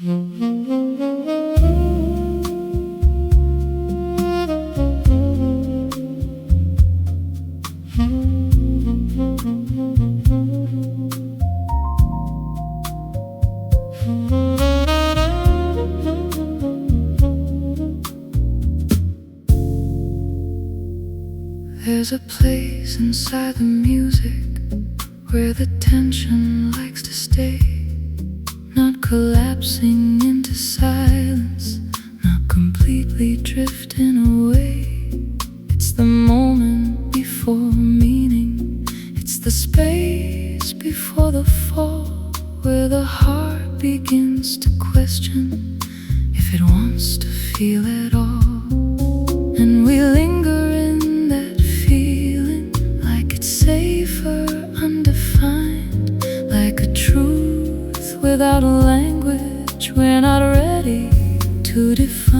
There's a place inside the music where the tension likes to stay, not collapsing into silence, not completely drifting away. It's the moment before meaning, it's the space before the fall, where the heart begins to question if it wants to feel at all. And we linger in that feeling like it's safer, undefined, like a truth without a language we're not ready to define.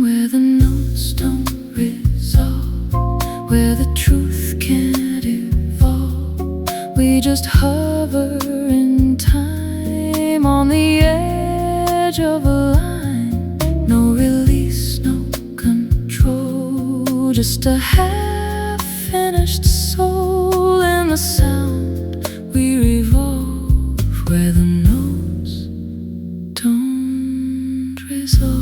Where the notes don't resolve, where the truth can't evolve, we just hover in time on the edge of a line. No release, no control, just a half-finished soul in the sound we revolve, where the notes don't resolve.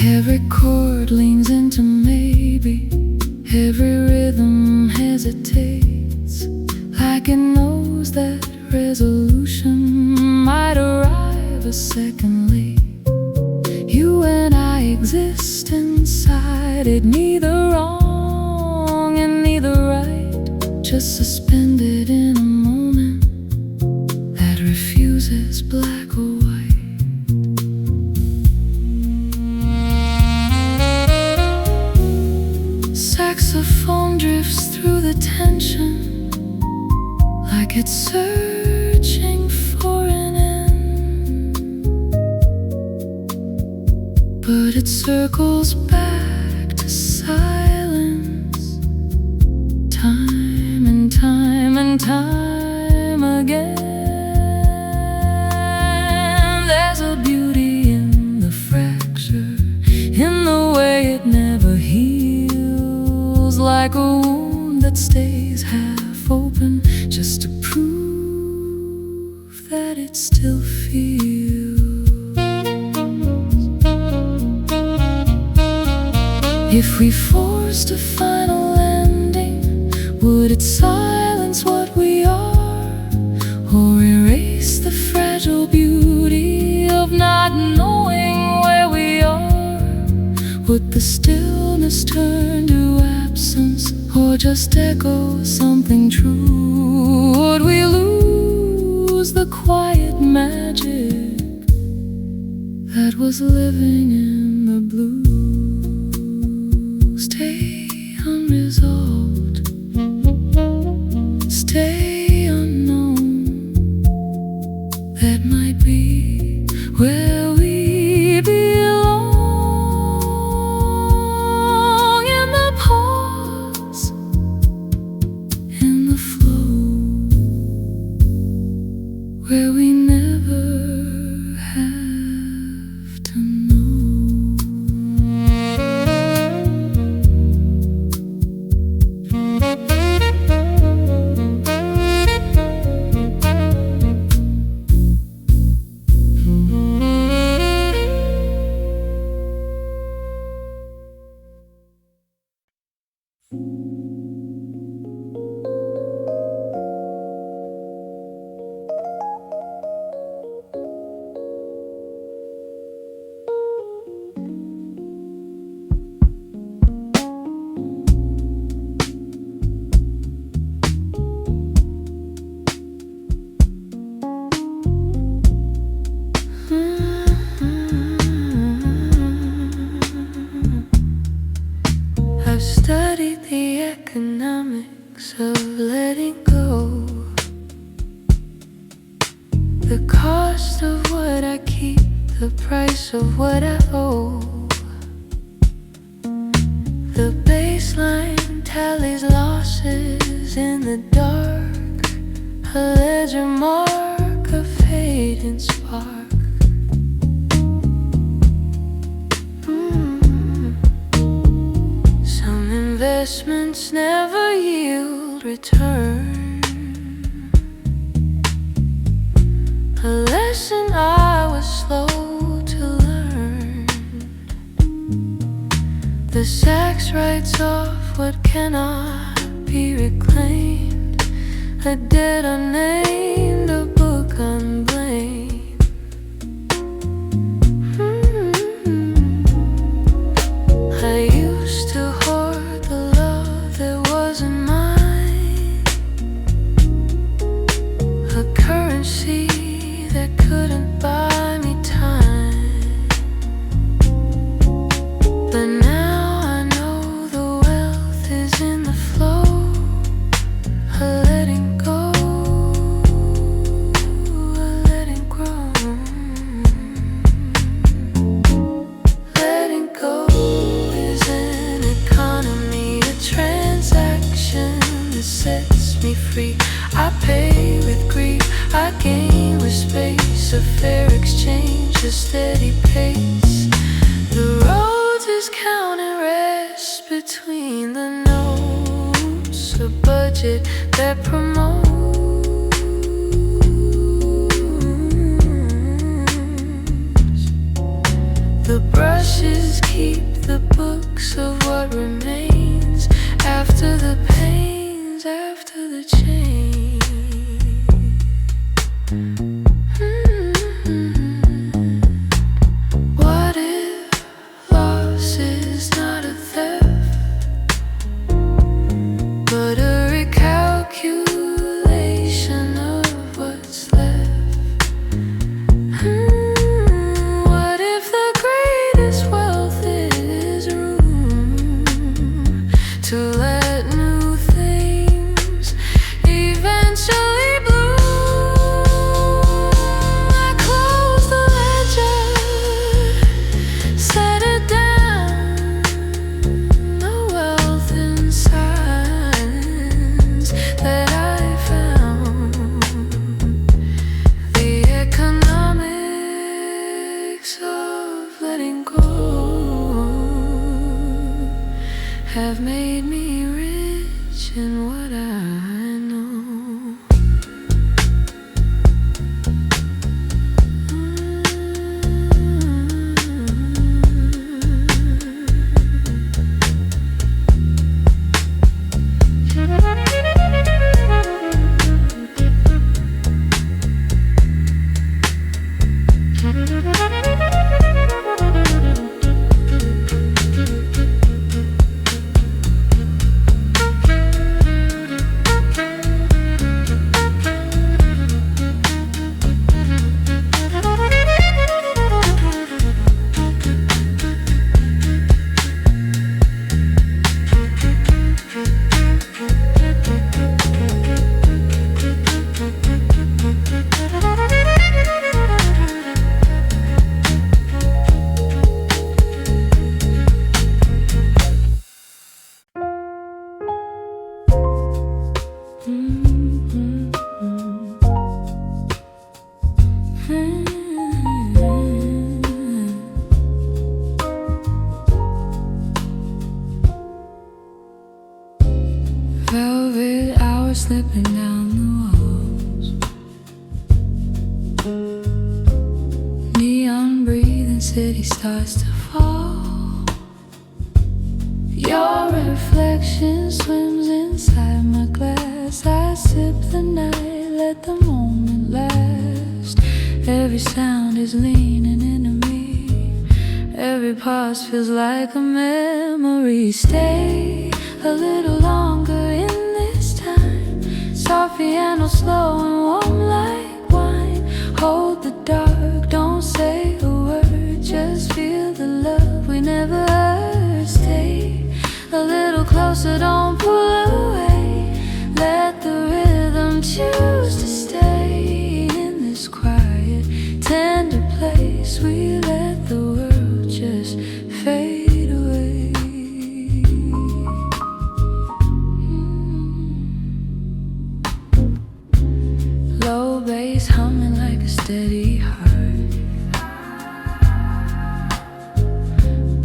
Every chord leans into maybe, every rhythm hesitates, like it knows that resolution might arrive a second late. You and I exist inside it, neither wrong and neither right, just suspended in a moment that refuses black or white. Saxophone drifts through the tension like it's searching for an end, but it circles back to silence time and time and time again. There's a beauty in the fracture, in the way it never heals, like a wound that stays half open, just to prove that it still feels. If we forced a final ending, would it silence what we are, or erase the fragile beauty of not knowing where we are? Would the stillness turn to absence, or just echo something true? Would we lose the quiet magic that was living in the blue? Stay unresolved, stay unknown. That might be where we belong, in the pause, in the flow, where we never have to know. price of letting go, the cost of what I keep, the price of what I owe. The baseline tallies losses in the dark, a ledger mark, a fading spark. Some investments never yield return, a lesson I was slow to learn. The sax writes off what cannot be reclaimed, a debt unnamed, a book unblamed. I used to hoard the love that wasn't mine, a currency that couldn't buy me time. But now I know the wealth is in the flow, a letting go, a letting grow. Letting go is an economy, a transaction that sets me free. I pay with grief, I gain with space, a fair exchange, a steady pace. The Rhodes is counting rest between the notes, a budget that promotes. The brushes keep the books of what remains after the pains, after the change. What if loss is not a theft, but a recalculation of what's left? What if the greatest wealth is room to let new things eventually bloom? I close the ledger, set it down, the wealth in silence that I found. The economics of letting go have made me rich in what I know. Velvet hours slipping down the walls, neon breathing city starts to fall. Your reflection swims inside my glass. I sip the night, let the moment last. Every sound is leaning into me, every pause feels like a memory. Stay a little longer in this time, soft piano slow and warm like wine. Hold the dark, don't say a word, just feel the love we never heard. Stay a little closer, don't pull away,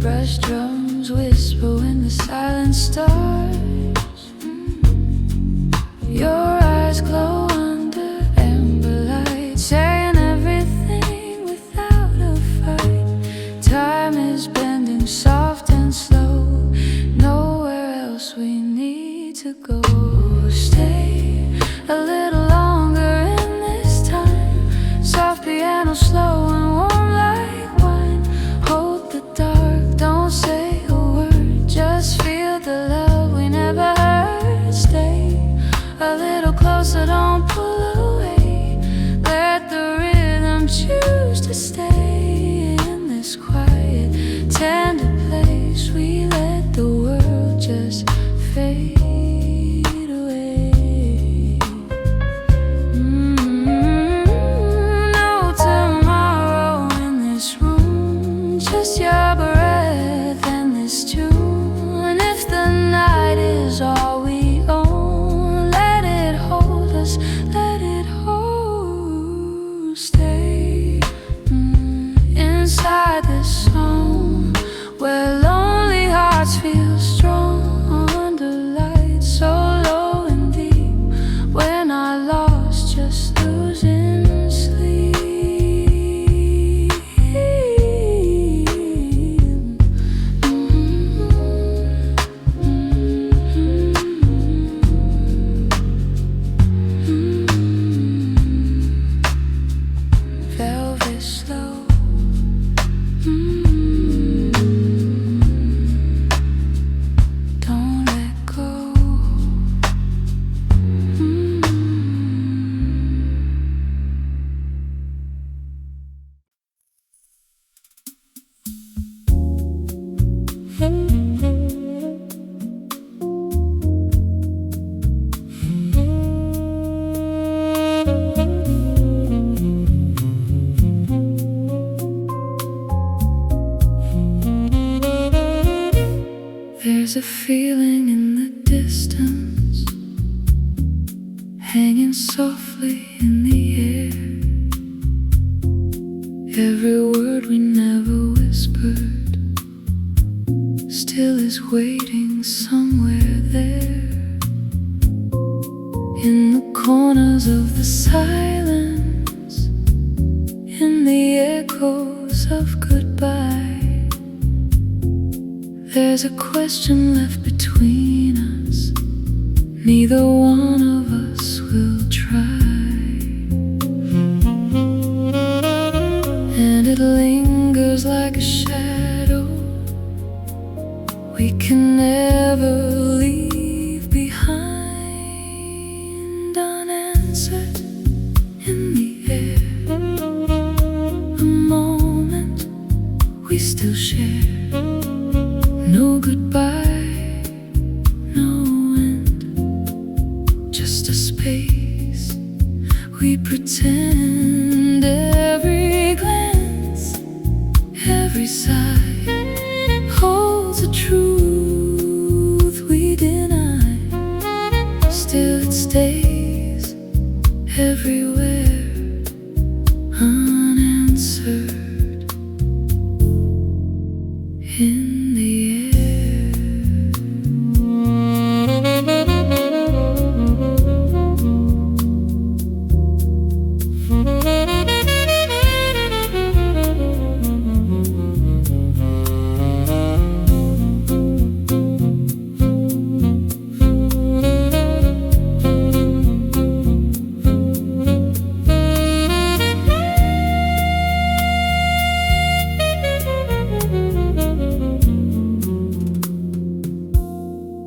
Brush drums whisper when the silence starts. Your eyes glow under amber light, saying everything without a fight. Time is bending soft and slow. Nowhere else we need to go. Stay a little longer in this time. Soft piano, slow and warm like wine. Hold the dark, don't say a word. Just feel the love we never heard. Stay a little closer, don't pull away. Let the rhythm choose to stay in this quiet, tender place. We let the world just fade away. No tomorrow in this room, just your breath and this tune. And if the night is all we own, let it hold us, let it hold. Stay inside this song, where lonely hearts feel strong under lights so low and deep. When I lost, just losing sleep. Velvet slow. Don't let go. There's a feeling in the distance, hanging softly in the air. Every word we never whispered still is waiting somewhere there. In the corners of the silence, in the echoes of goodbye, there's a question left between us. Neither one of us will try, and it lingers like a shadow we can never leave behind. Unanswered in the air, a moment we still share. No goodbye, no end, just a space we pretend. Every glance, every sigh holds a truth we deny. Still it stays everywhere, unanswered in the air.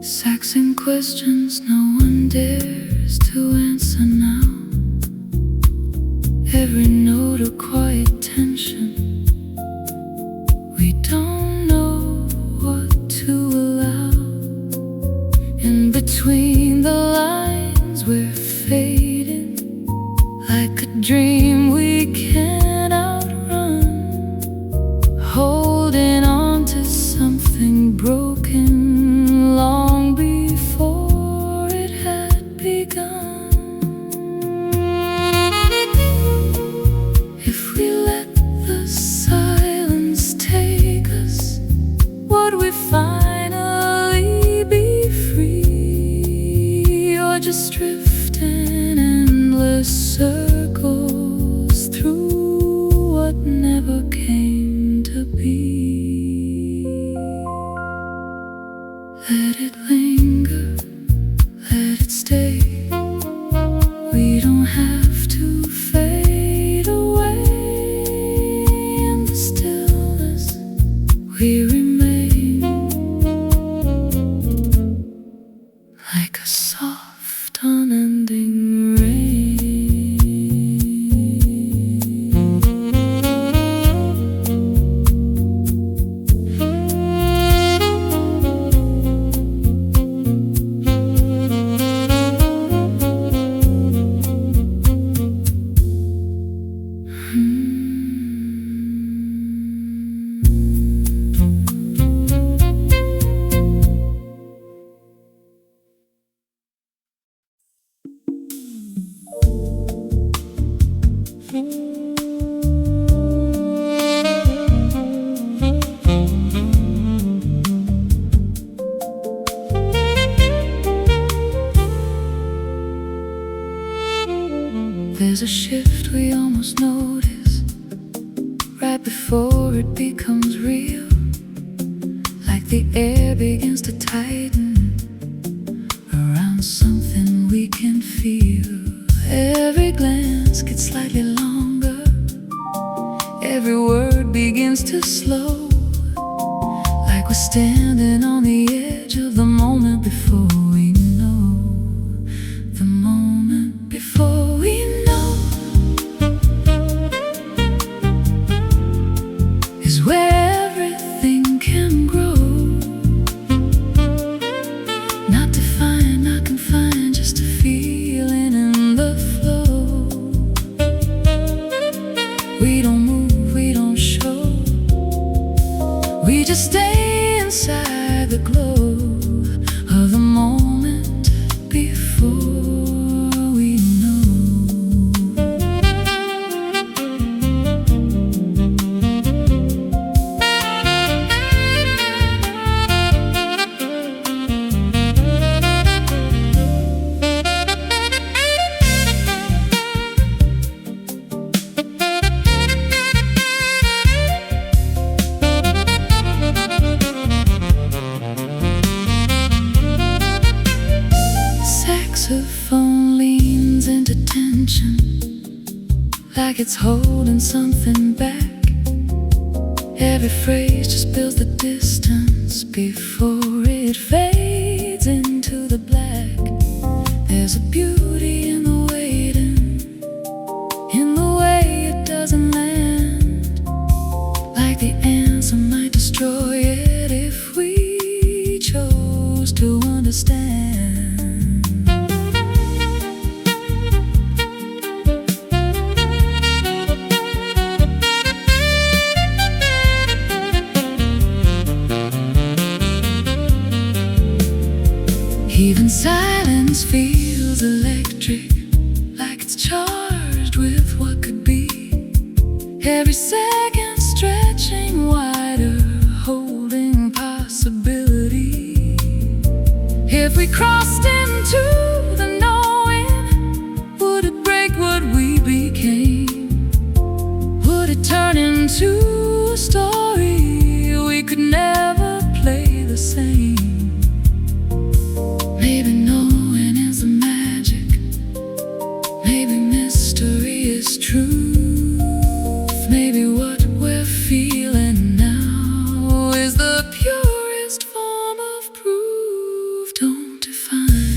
Saxing questions no one dares to answer now. Every note a quiet tension. We don't know what to allow. In between the lines we're fading, like a dream we can't outrun. Holding on to something broken long before it had begun. If we let the silence take us we remain like a soft, unending rain. There's a shift we almost notice right before it becomes real, like the air begins to tighten around something we can feel. Every glance gets slightly longer, every word begins to slow, like we're standing on the edge of the moment before we know. The moment before we know is where everything can grow. Not defined, not confined, just a feeling in the flow. We don't move, we don't show, we just stay inside the glow of the moment before we know. Saxophone leans into tension, like it's holding something back. Every phrase just builds the distance before it fades into the black. There's a beauty in the waiting, in the way it doesn't land, like the answer might destroy it if we chose to understand. Even silence feels electric, like it's charged with what could be. Every second stretching wider, holding possibility. If we crossed into the knowing, would it break what we became? Would it turn into a story we could never play the same? Maybe knowing is the magic, maybe mystery is truth. Maybe what we're feeling now is the purest form of proof. Don't define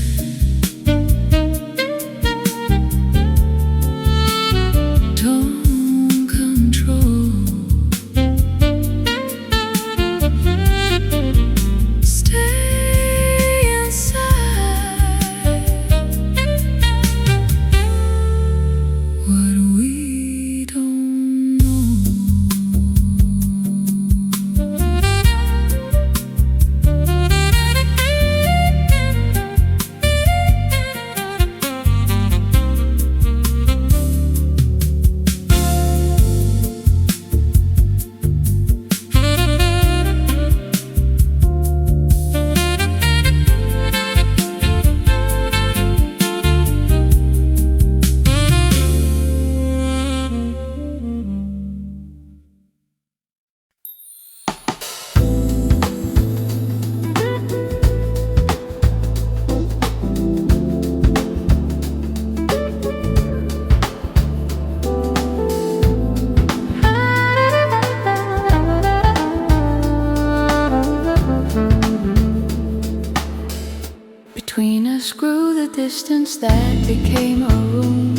distance that became a room,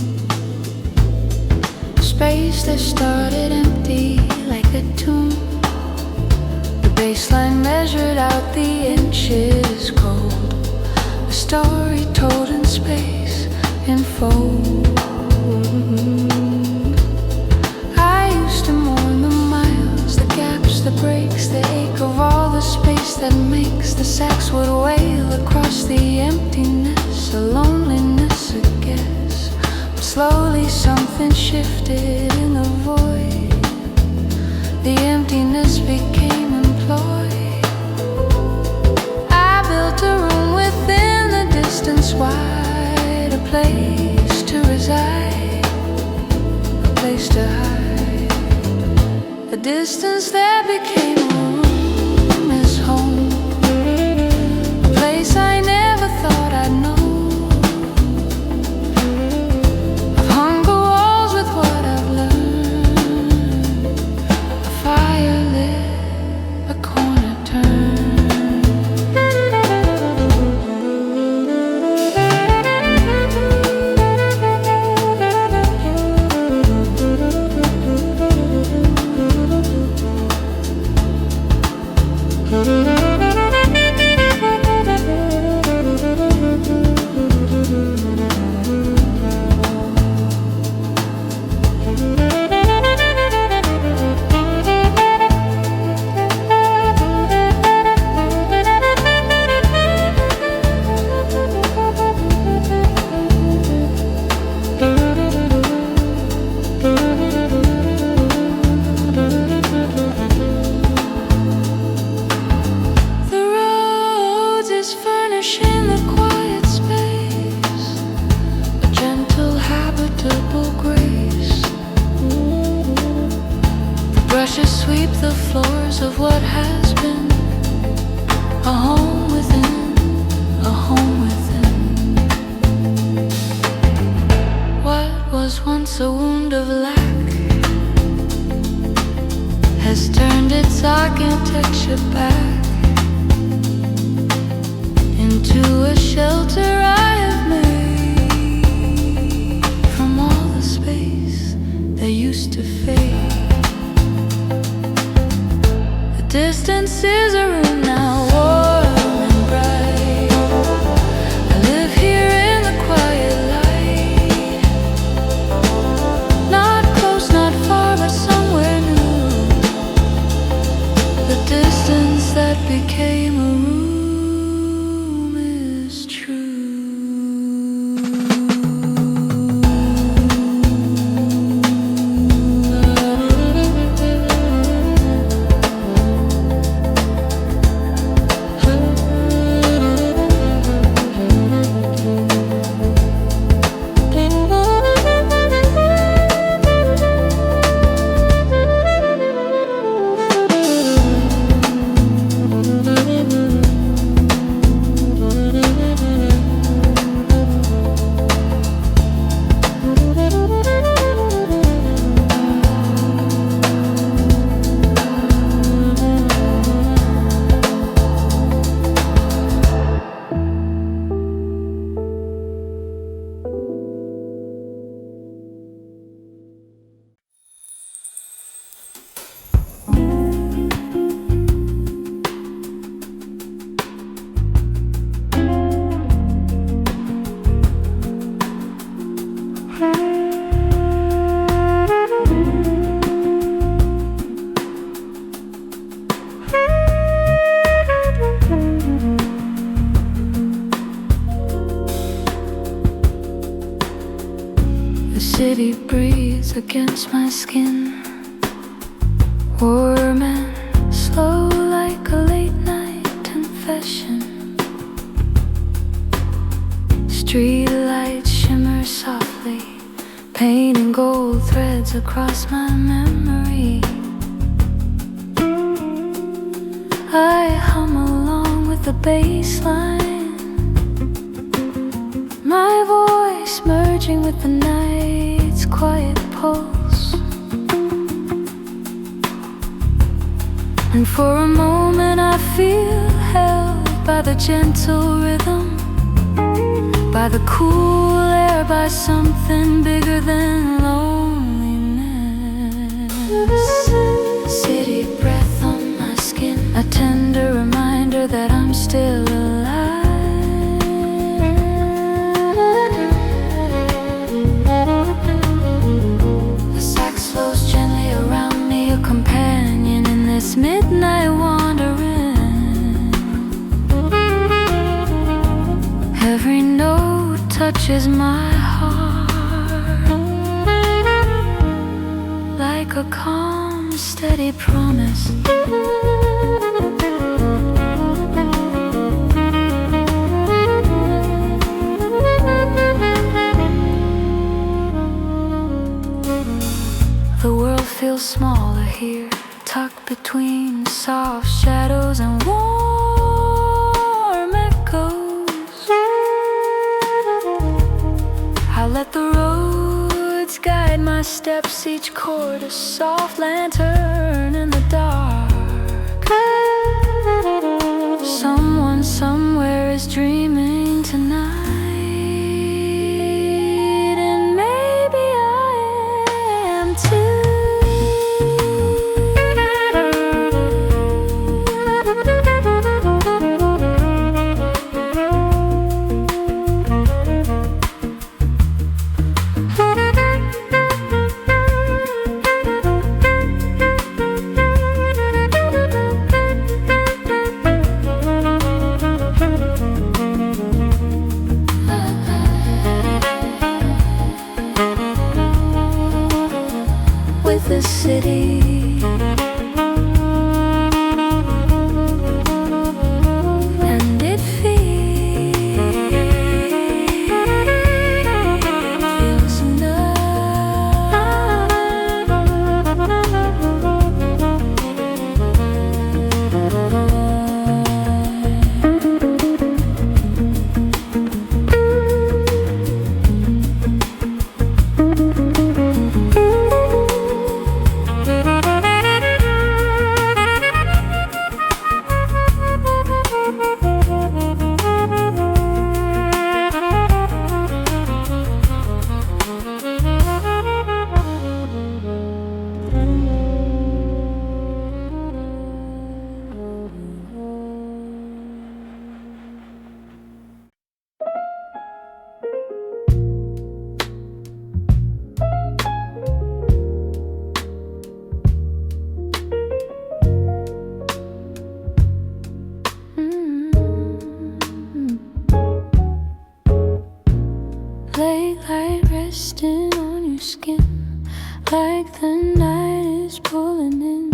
a space that started empty like a tomb. The baseline measured out the inches cold, a story told in space in fold. I used to mourn the miles, the gaps, the breaks, the ache of all the space that makes the sax would wail across the emptiness, a loneliness, I guess. But slowly something shifted in the void. The emptiness became employed. I built a room within the distance wide, a place to reside, a place to hide. A distance that became a room is home, a place I never thought I'd know. I've hung the walls with what I've learned, a fire lit, a corner sweep the floors of what has been a home within, a home within. What was once a wound of lack has turned its architecture back into a shelter I have made from all the space that used to fade. Distance is a room now, warm and bright. I live here in the quiet light, not close, not far, but somewhere new. The distance that became a room is true. The city breathes against my skin, warm and slow like a late night confession. Street lights shimmer softly, painting gold threads across my memory. I hum along with the bass line, my voice merging with the night's quiet pulse. And for a moment I feel held by the gentle rhythm, by the cool air, by something bigger than loneliness. City breath on my skin, a tender reminder that I'm still alive. The sax flows gently around me, a companion in this midnight wandering. Every note touches my heart like a calm, steady promise. The world feels smaller here, tucked between soft shadows and warm echoes. I'll let the roads guide my steps, each chord a soft lantern in the dark. Someone somewhere is dreaming tonight, and maybe I am too. With the city, and it feels late light resting on your skin, like the night is pulling in.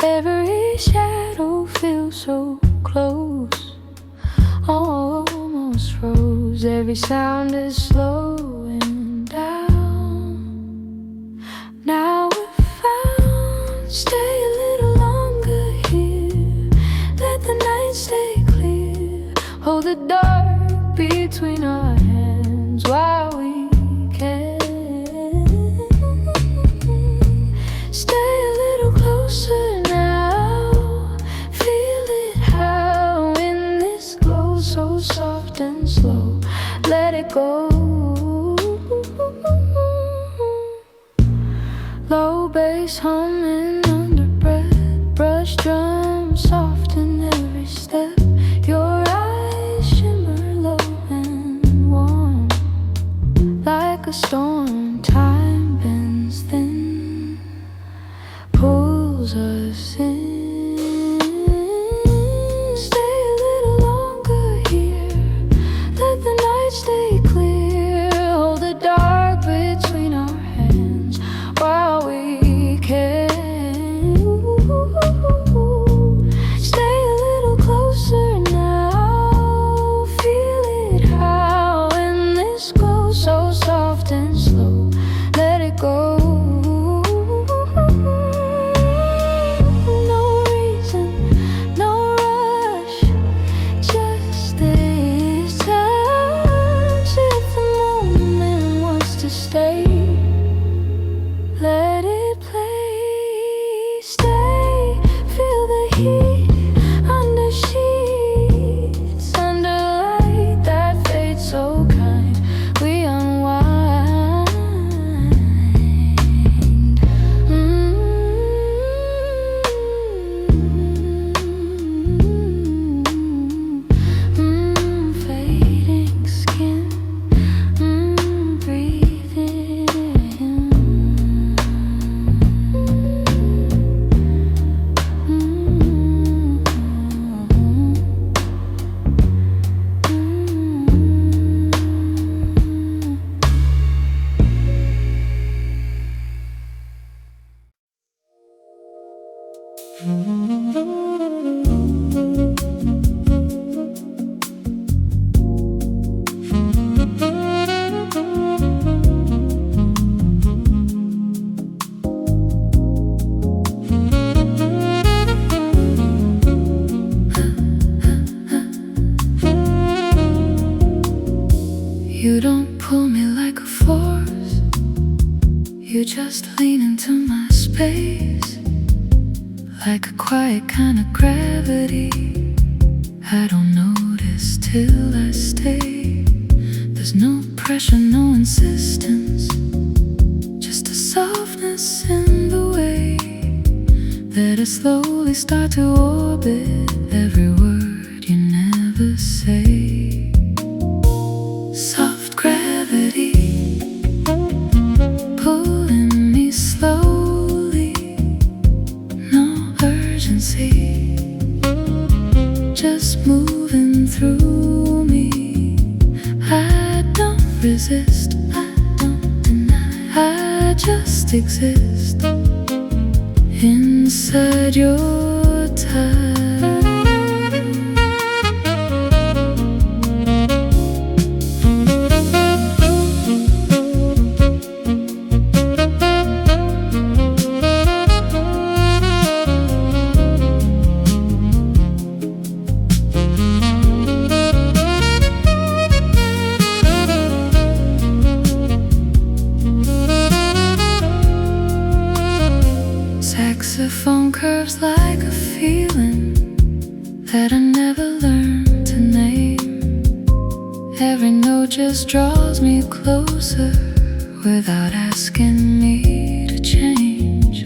Every shadow feels so close, almost froze. Every sound is slowing down. Now we're found, stay a little longer here, let the night stay clear. Hold the dark between our hands while we can. Stay a little closer now, feel it how in this glow, so soft and slow. Let it go. Low bass humming under breath, brush drum soft in every step. Your eyes shimmer low and warm, like a storm. Time bends thin, pulls us in. Stay a little longer here, let the night stay clear. Hold the dark between our hands while we can. Stay a little closer now, feel it how in this glow, so soft and slow. Let it go. No reason, no rush, just this touch. If the moment wants to stay, let it play. Stay, feel the heat under sheets, under light that fades so You don't pull me like a force, you just lean into my space, like a quiet kind of gravity. I don't notice till I stay. There's no pressure, no insistence, just a softness in the way that I slowly start to orbit every word you never say. Soft gravity pulling me slowly, no urgency, just moving through me. I don't resist, I don't deny, I just exist inside your time. Saxophone curves like a feeling that I never learned to name. Every note just draws me closer without asking me to change.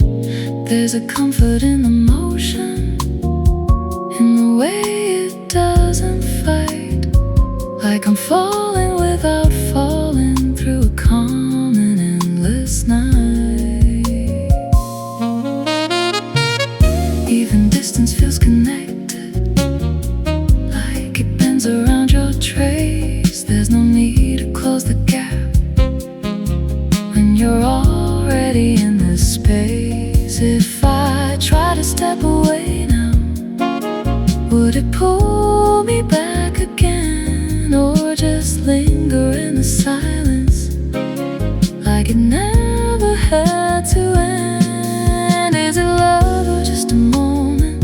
There's a comfort in the motion, in the way it doesn't fight, like I'm falling without falling through a calm and endless night. Even distance feels connected, like it bends around your trace. There's no need to close the gap when you're already in this space. If I try to step away now, would it pull me back again, or just linger in the silence like it never had to end? Is it love or just a moment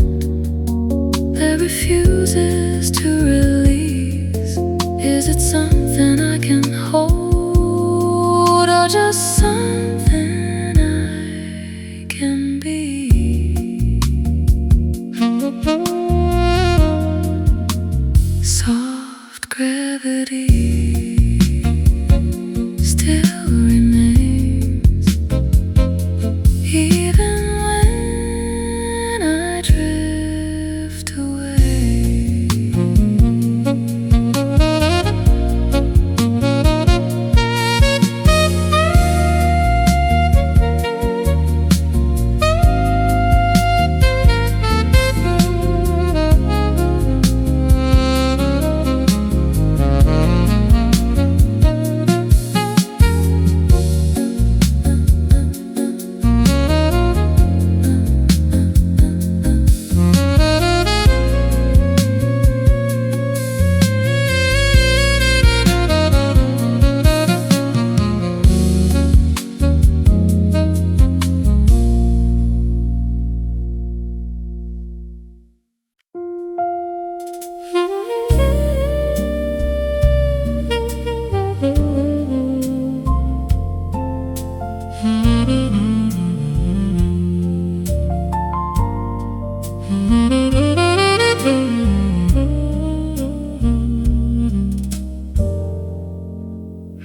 that refuses to release? Is it something I can hold, or just something I can be? Soft gravity still remains, even when I drift away.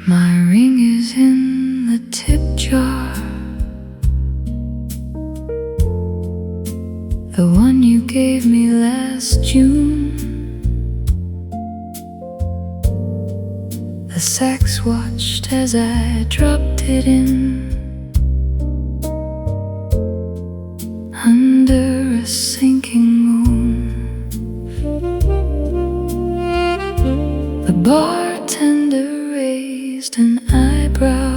My ring is in the tip jar, the one you gave me last June. The sax watched as I dropped it in under a sinking moon. The bartender raised an eyebrow.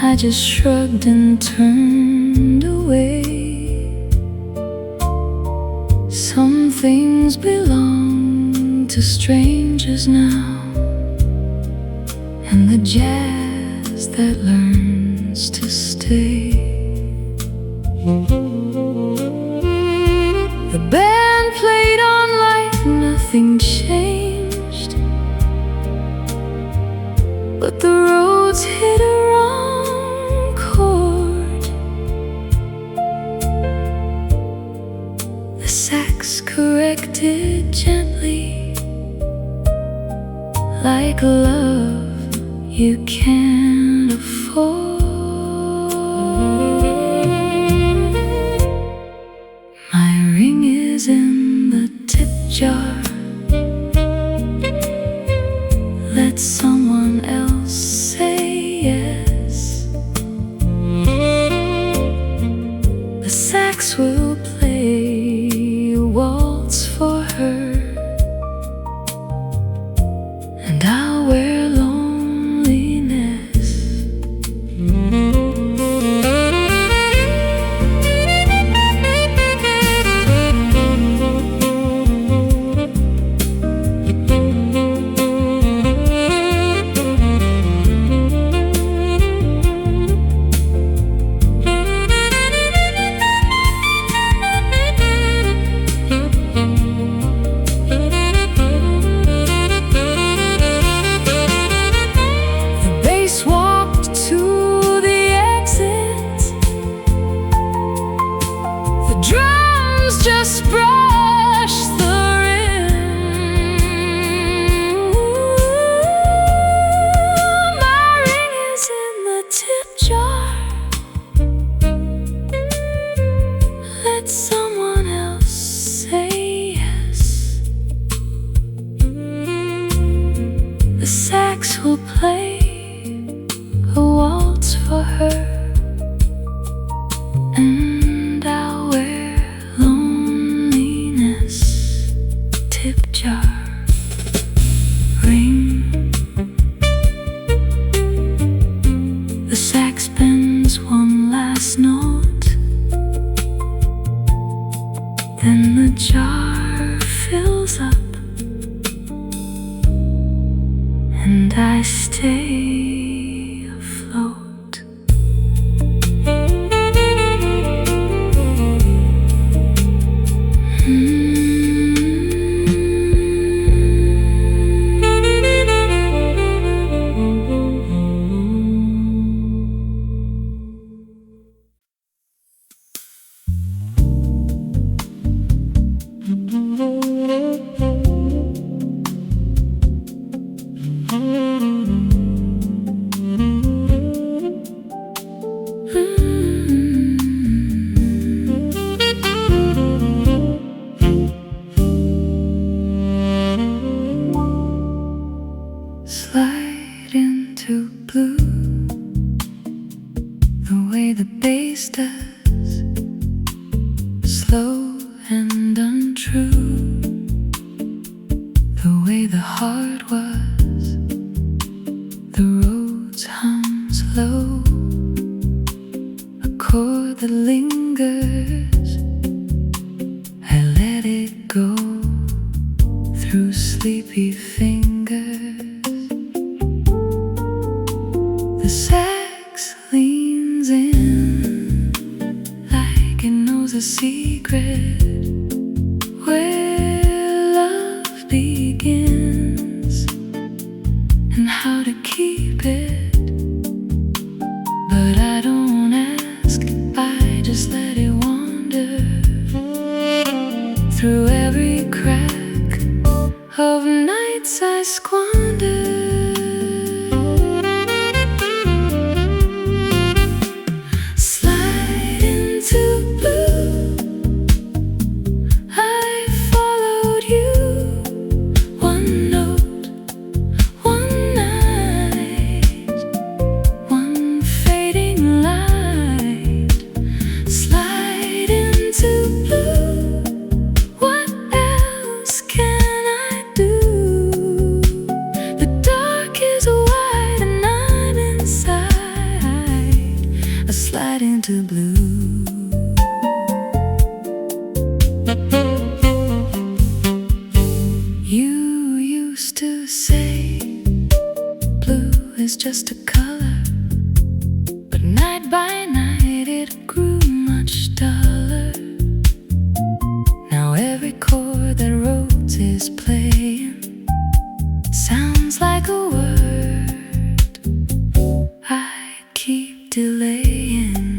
I just shrugged and turned away. to strangers now, and the jazz that learns to stay. The band played on like nothing changed, but the Rhodes hit a wrong chord. The sax corrected gently, like love you can't afford. My ring is in the tip jar. Let someone else say yes. The sax will play a waltz for her, and I'll wear loneliness. Just brush the rim. My ring is in the tip jar. Let someone else say yes. The sax will play a waltz for her, and I'll wear tip jar ring. The sax bends one last note, then the jar fills up, and I stay afloat. Slide into blue, the way the bass does, slow and untrue, the way the heart was. The Rhodes hums low, a chord that lingers. I let it go through sleepy fingers. The sax leans in like it knows a secret, where love begins and how to keep it. But I don't ask, I just let it wander through every crack of nights I squander. What else can I do? just a color, but night by night it grew much duller. Now every chord that Rhodes is playing sounds like a word I keep delaying.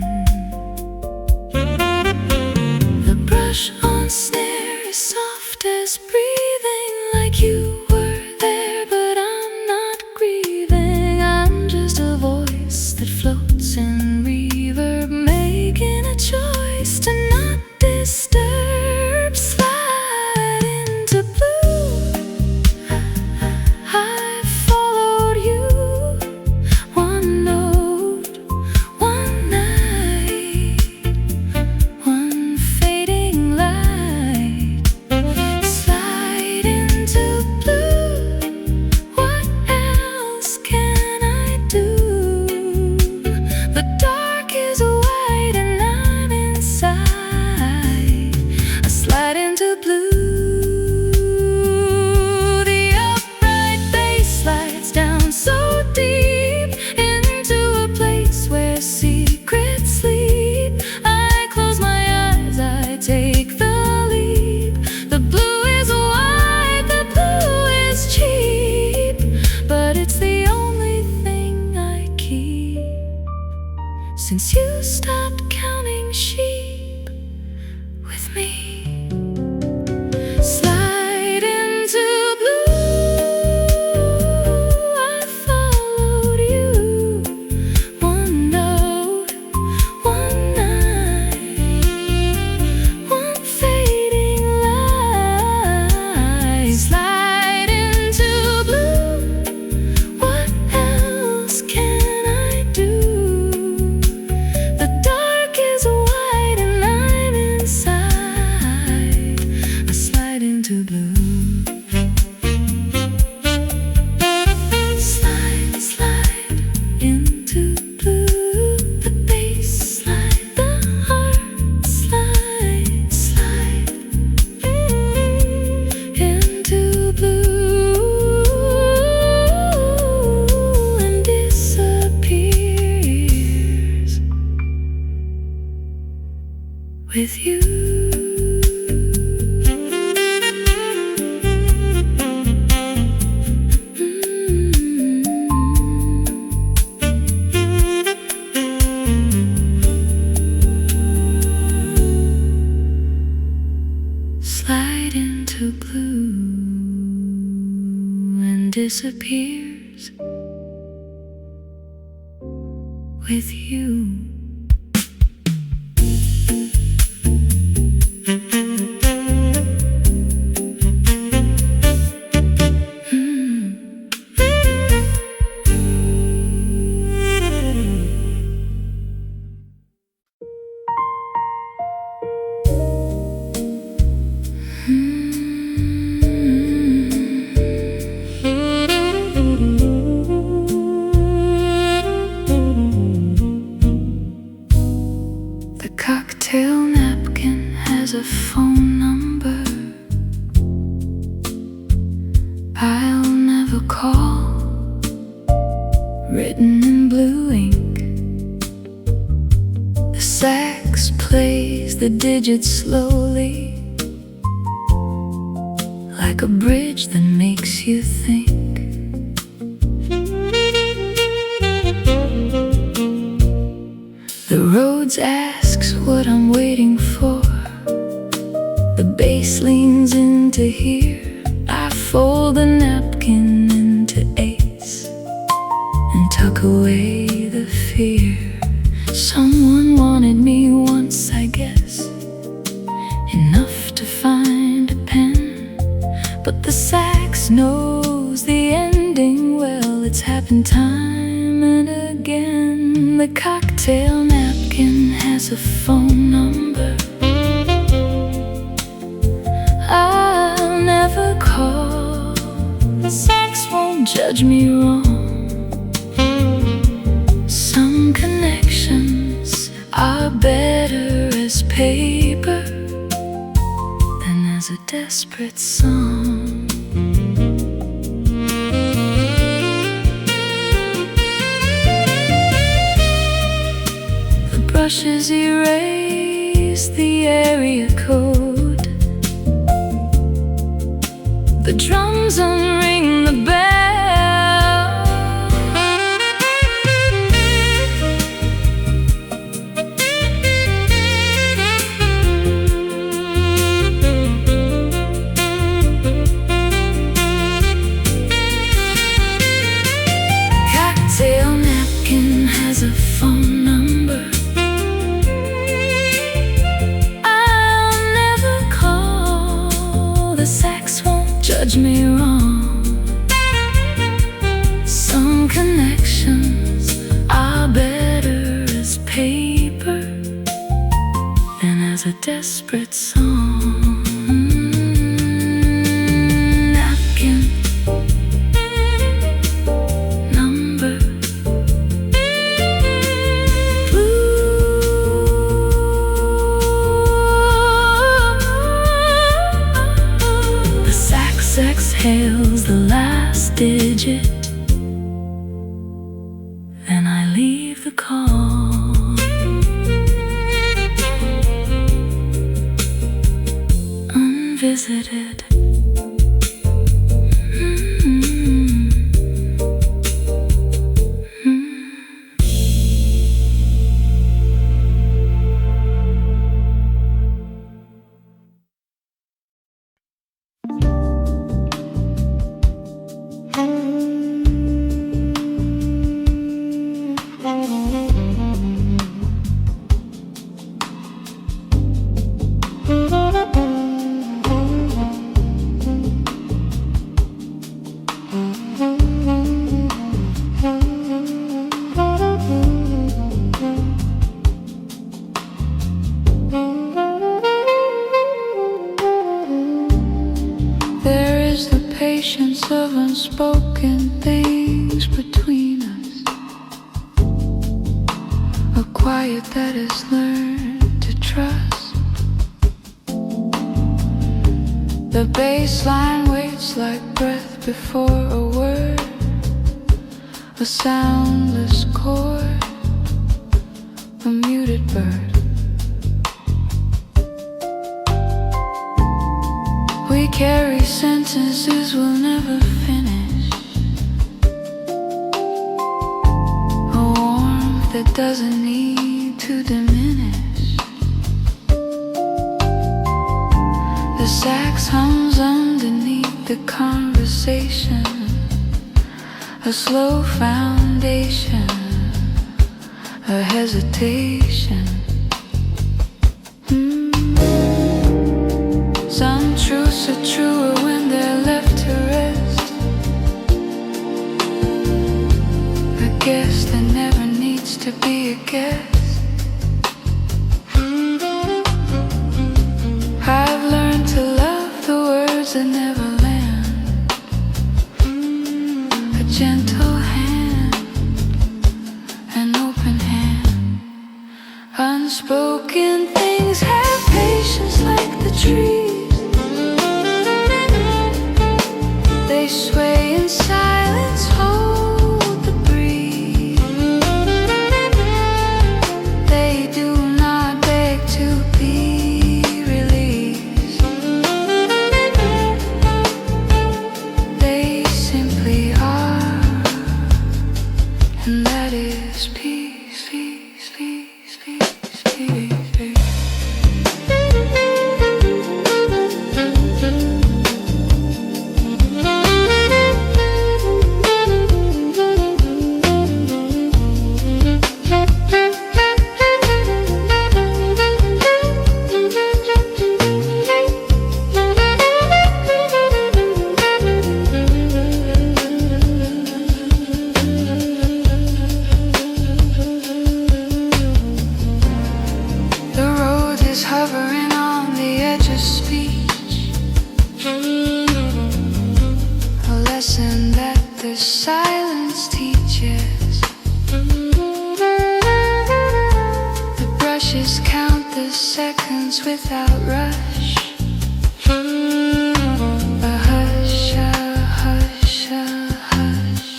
The brush on snare is soft as breathing, like you were there, but I'm not grieving. I'm just a voice that floats in reverb, making a choice to not disturb. Slide into blue, I followed you. One note, one night, one fading light. Slide into blue, what else can I do? The dark is white and I'm inside. I slide into blue. The upright bass slides down so deep into a place where secrets sleep. I close my eyes, I take the leap. The blue is white, the blue is cheap, but it's the only thing I keep. Since you stopped counting sheep with me. Slide into blue, I followed you. One note, one night, one fading light. Slide into blue, what else can I do? The dark is white and I'm inside. I slide into blue. Slide, slide into blue. The bass slide, the heart slide, slide into blue and disappears with you. Slide into blue and disappears with you. The cocktail napkin has a phone number I'll never call, written in blue ink. The sax plays the digits slowly, like a bridge that makes you think. The Rhodes asks what I'm waiting for. The bass leans into here. I fold the napkin into eighths and tuck away the fear. Someone wanted me once, I guess, enough to find a pen, but the sax knows the ending well. It's happened time and again. The cocktail napkin has a phone number I'll never call. The sax won't judge me wrong. Some connections are better as paper than as a desperate song. brushes erase the area code. The drums unring the bell. Cocktail napkin has a phone number. I'll never call. The sax won't judge me wrong. Some connections are better as paper than as a desperate song. Napkin number blue. The sax exhales the last digit. Then I leave the call. Unvisited. There is the patience of unspoken things between us, a quiet that is learned to trust. The bass line waits like breath before a word, a soundless chord, a muted bird. We carry sentences we'll never finish, a warmth that doesn't need to diminish. The sax hums underneath the conversation, a slow foundation, a hesitation. Some truths are truer when they're left to rest, a guest that never needs to be a guest. I've learned to love the words that never land, a gentle hand, an open hand. Unspoken things have patience like the trees. They sway in silence, hold the breeze. They do not beg to be released. They simply are, and that is peace, peace, peace, peace, peace, peace. Hovering on the edge of speech, a lesson that the silence teaches. The brushes count the seconds without rush, a hush, a hush, a hush.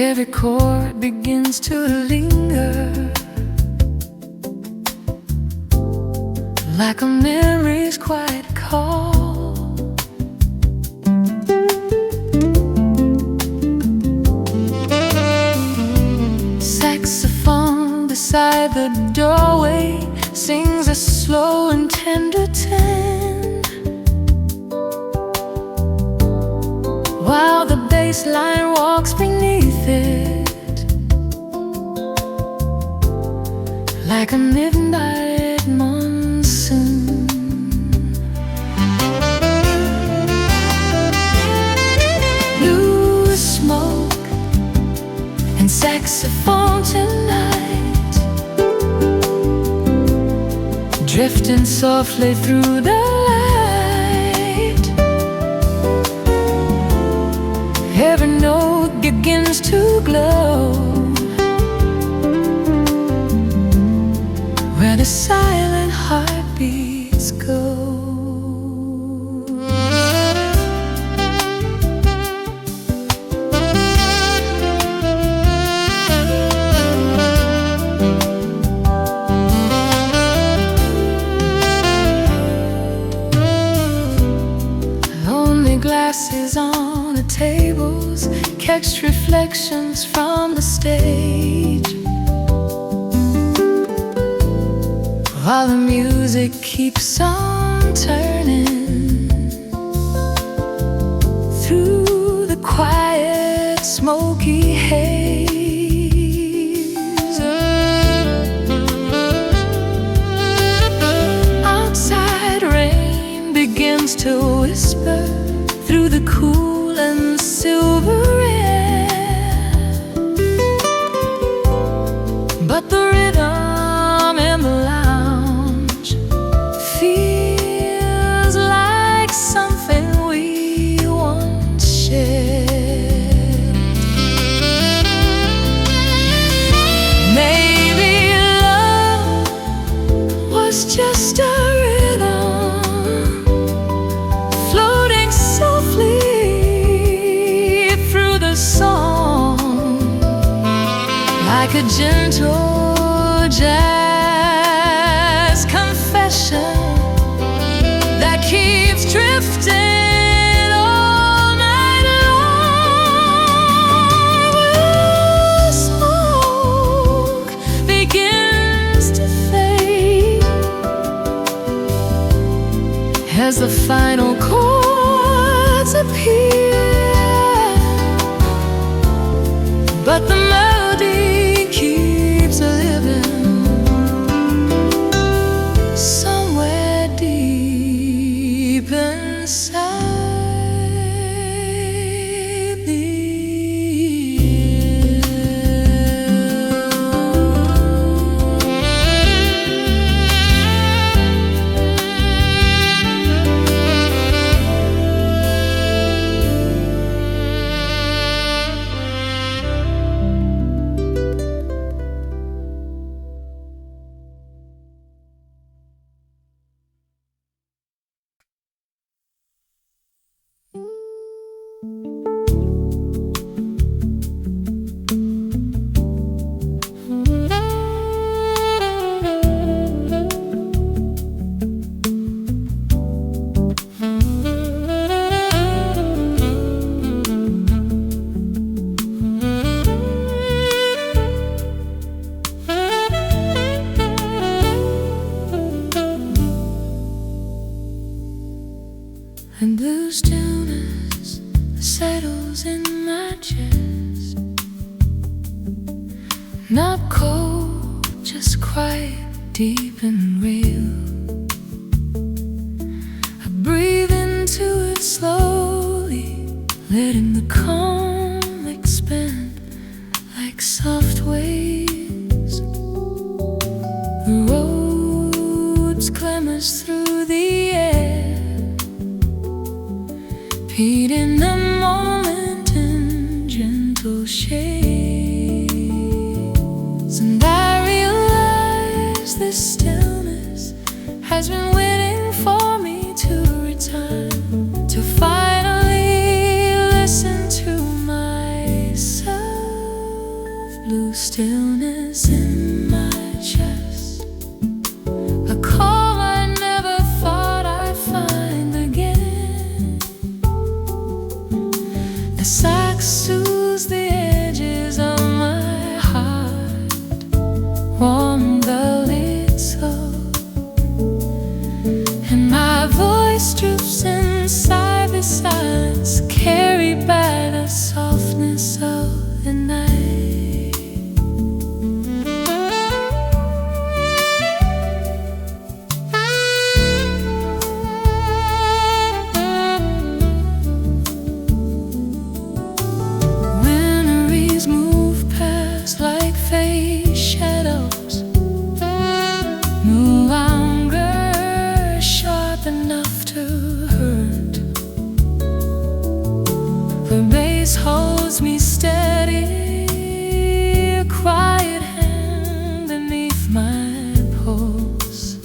Every chord begins to linger, like a memory's quiet call. Saxophone beside the doorway sings a slow and tender tune, while the bass line walks beneath it, like a midnight monsoon. Blue smoke and saxophone tonight, drifting softly through the light. Every note begins to glow, where the silent heartbeats go. Lonely glasses on the tables catch reflections from the stage, while the music keeps on turning through the quiet, smoky haze. Outside, rain begins to whisper through the cool and silver air, but the rhythm in the lounge feels like something we once shared. Maybe love was just a rhythm floating softly through the song, like a gentle jazz confession that keeps drifting all night long. The smoke begins to fade as the final chords appear, but the melody keeps living somewhere deep inside the and blue stillness settles in my chest, not cold, just quiet, deep and real. I breathe into it slowly, letting the calm expand like soft waves. The Rhodes clamors through the air, beating the moment in gentle shades. And I realize this stillness has been waiting for me to return, to finally listen to myself. lose stillness in my chest, a calm I never thought I'd find again. The sax soothes the edges of my heart, warm the lid so, and my voice drifts inside the silence, carried by the softness of the night. Memories move past like fade shadows, no longer sharp enough to hurt. The bass holds me steady, a quiet hand beneath my pulse.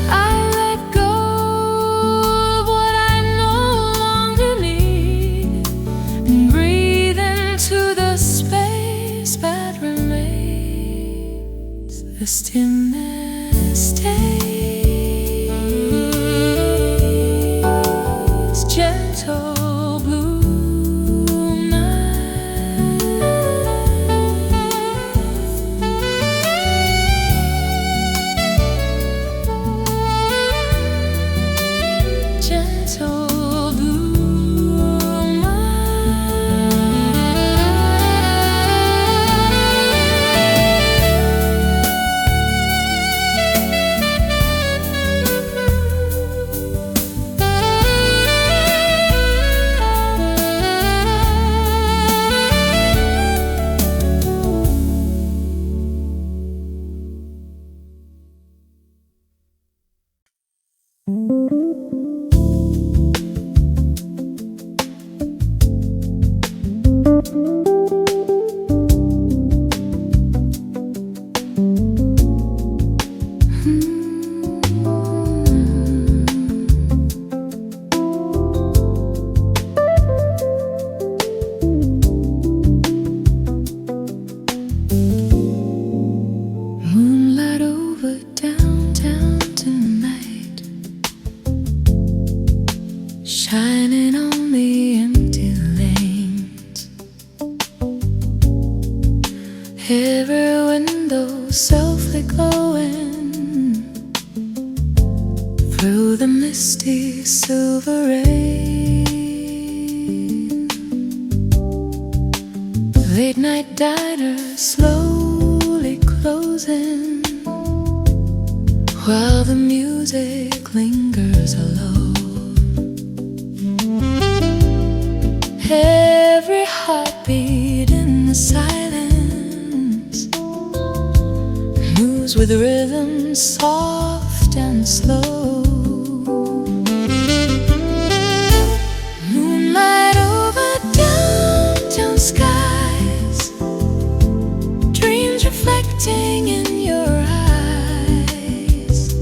I let go of what I no longer need, and breathe into the space that remains. The stillness stays, gentle blue night, gentle blue moonlight over downtown tonight, shining on the empty lanes. Every window softly glowing through the misty silver rain. Late night diners slowly closing, while the music lingers alone. Every heartbeat in the silence moves with rhythm soft and slow. Moonlight over downtown skies, dreams reflecting in your eyes.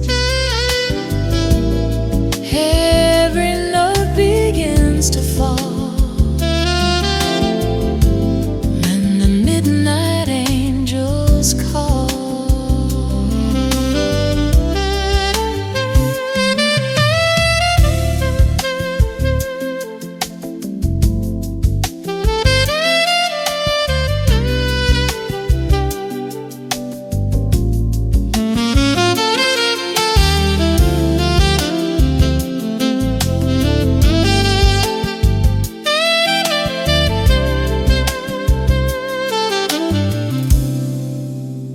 Every note begins to fall, and the midnight angels call.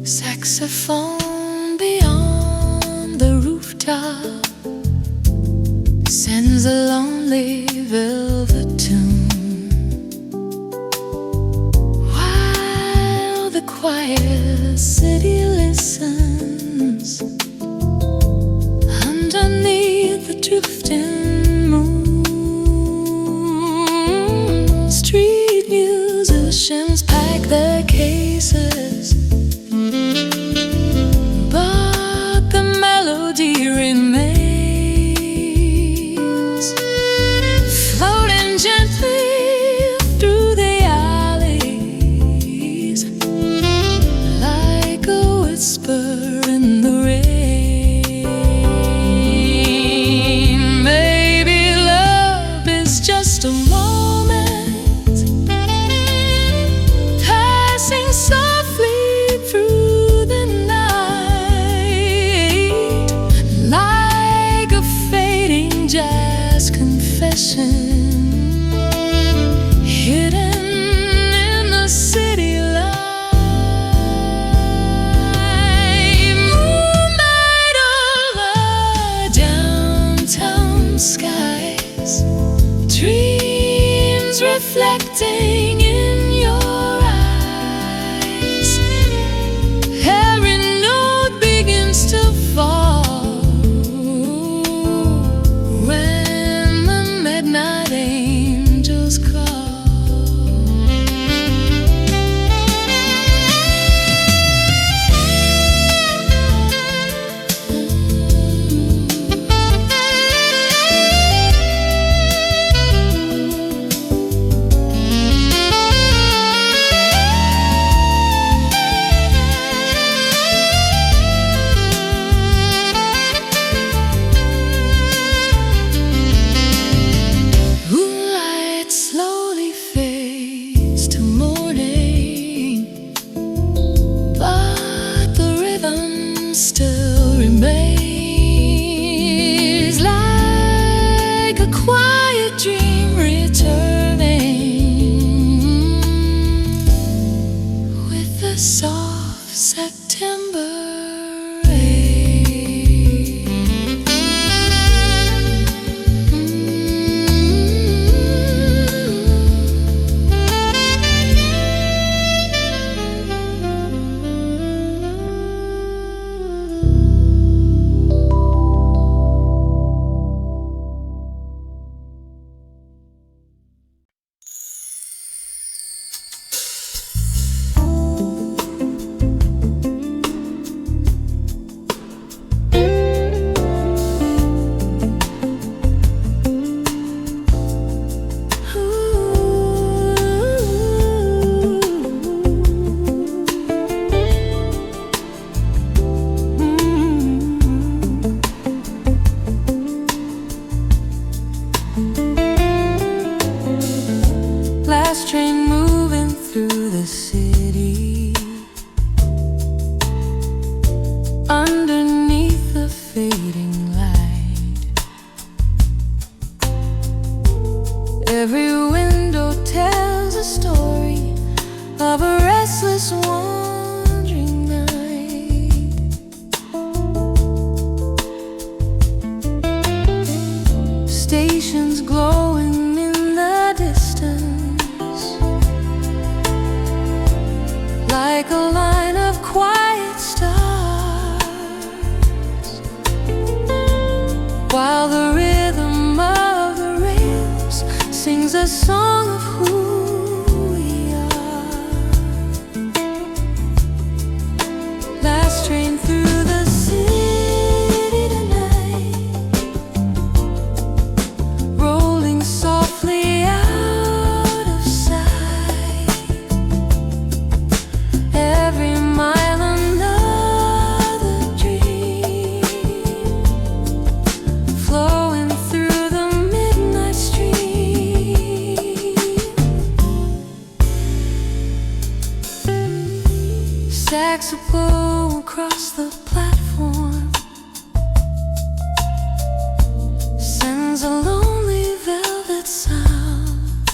Saxophone beyond the rooftop sends a lonely velvet tune, while the quiet city listens underneath the drifting moon. Street musicians pack their cases, but the melody remains, floating gently through the alley. soft September rain. Last train moving through the city, underneath the fading light. Every window tells a story of a restless wandering night. Stations glowing in the distance, like a line of quiet stars, while the rhythm of the rails sings a song of who we are. Last train through the city tonight, rolling softly out of sight. Every mile another dream, flowing through the midnight stream. Saxophone across the platform sends a lonely velvet sound,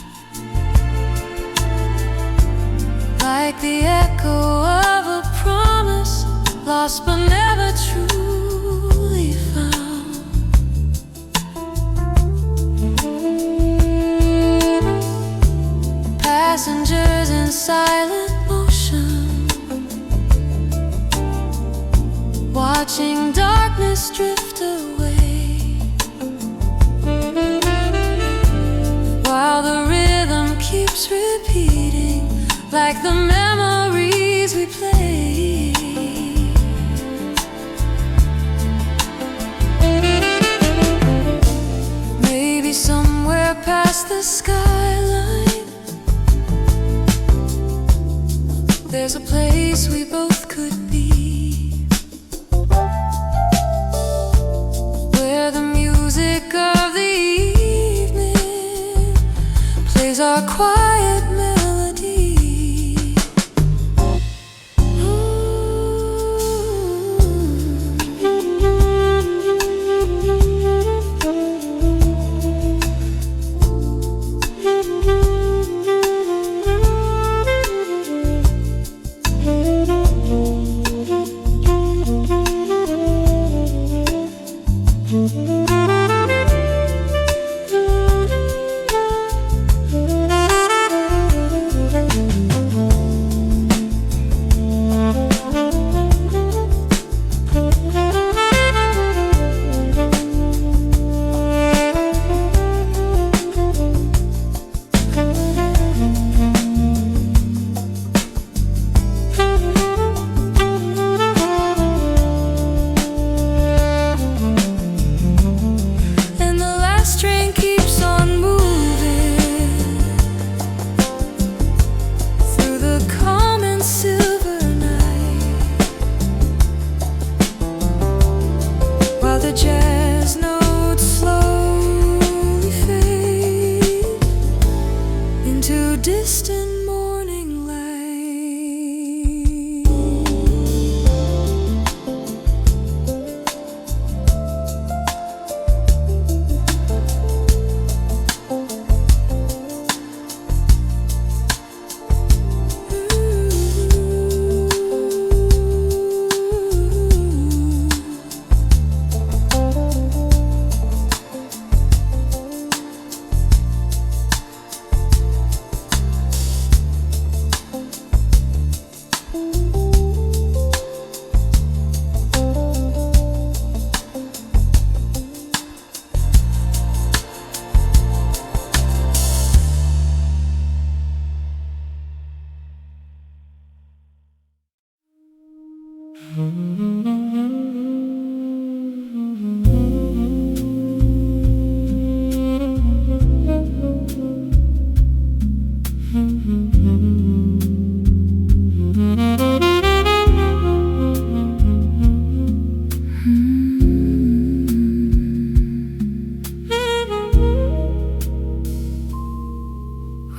like the echo of a promise lost but never truly found. Passengers in silent motion, watching darkness drift away, while the rhythm keeps repeating like the memories we play. Maybe somewhere past the skyline, there's a place we both could be, where the music of the evening plays our quiet melody.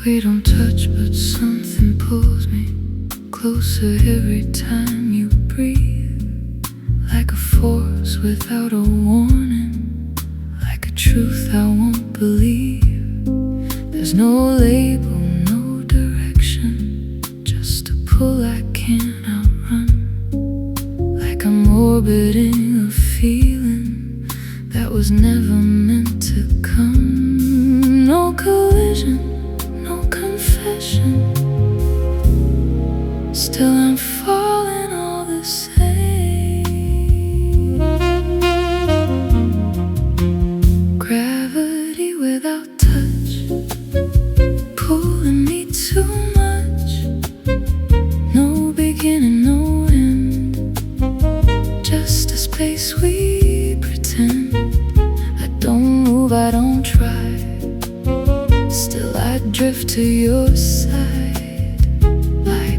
We don't touch, but something pulls me closer every time you breathe. Like a force without a warning, like a truth I won't believe. There's no label, no direction, just a pull I can't outrun. Like I'm orbiting a feeling that was never meant to come. No collision, still I'm falling all the same. Gravity without touch, pulling me too much. No beginning, no end, just a space we pretend. I don't move, I don't try, still I drift to your side.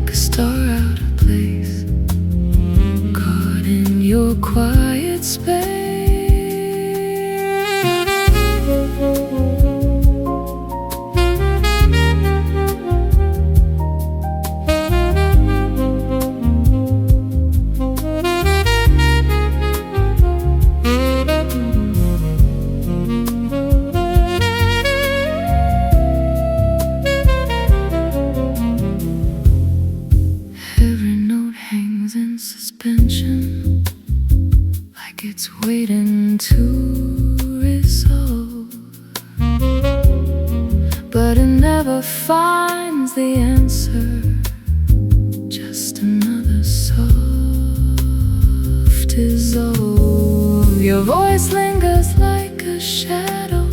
A star out of place, caught in your quiet space. Like it's waiting to resolve, but it never finds the answer. Just another soft dissolve. Your voice lingers like a shadow,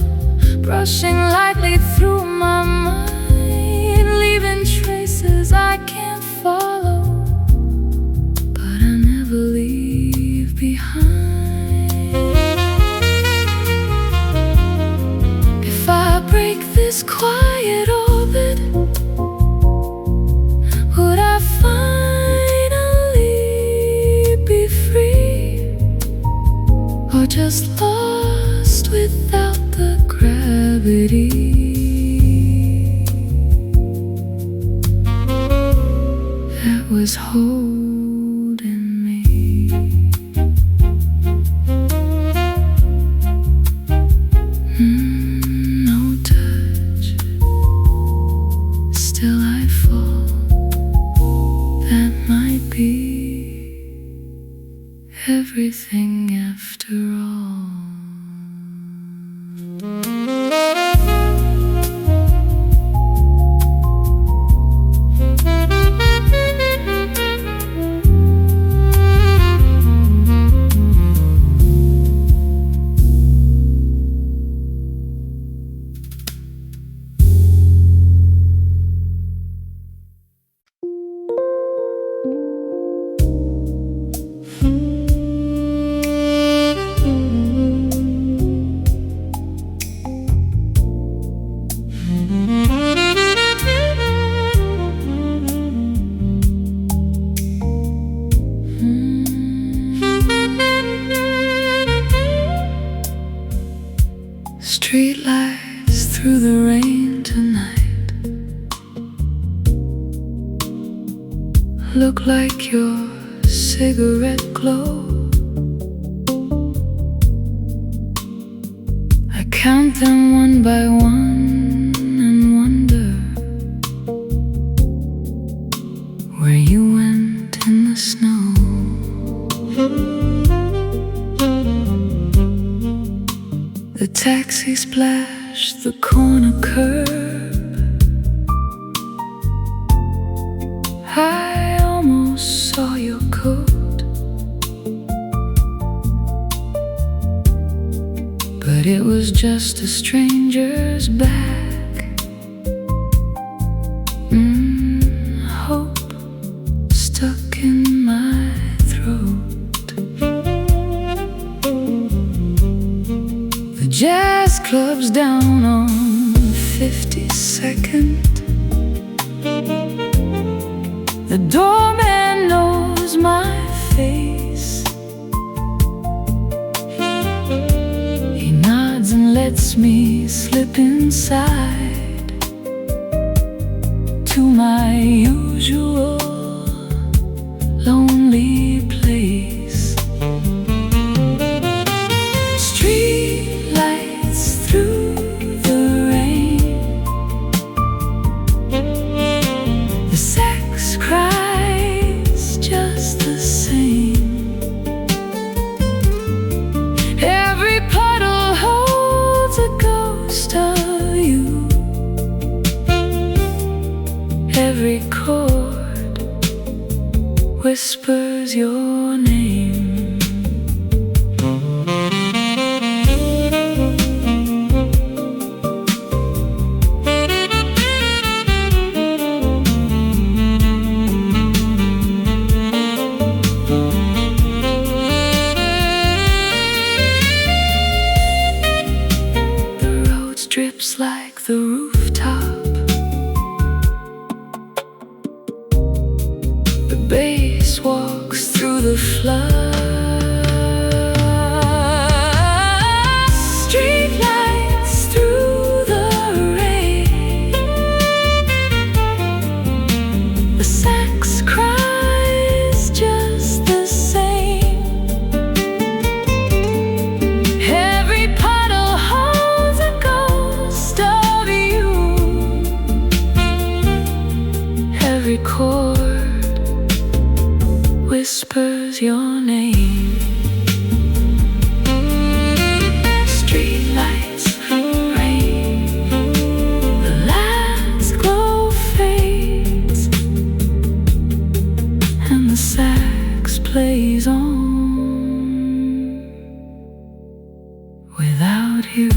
brushing lightly through my mind, leaving traces I can't follow, but I never leave behind. If I break this quiet orbit, would I finally be free, or just lost without the gravity that was holding me? No touch, still I fall. That might be everything after all. Street lights through the rain tonight look like your cigarette glow. I count them one by one and wonder where you went in the snow. The taxi splashed the corner curb. I almost saw your coat, but it was just a stranger's back. Hope stuck in my throat. windows down on 52nd. The doorman knows my face. He nods and lets me slip inside to my usual lonely place. Street lights through the rain, the sex cries just the same. Every puddle holds a ghost of you. Every chord whispers your name. The road strips like the rooftop. The bass walks through the flood. Street lights through the rain, the sax cries just the same. Every puddle holds a ghost of you. Every chord whispers your name. Street lights, rain, the last glow fades, and the sax plays on without you.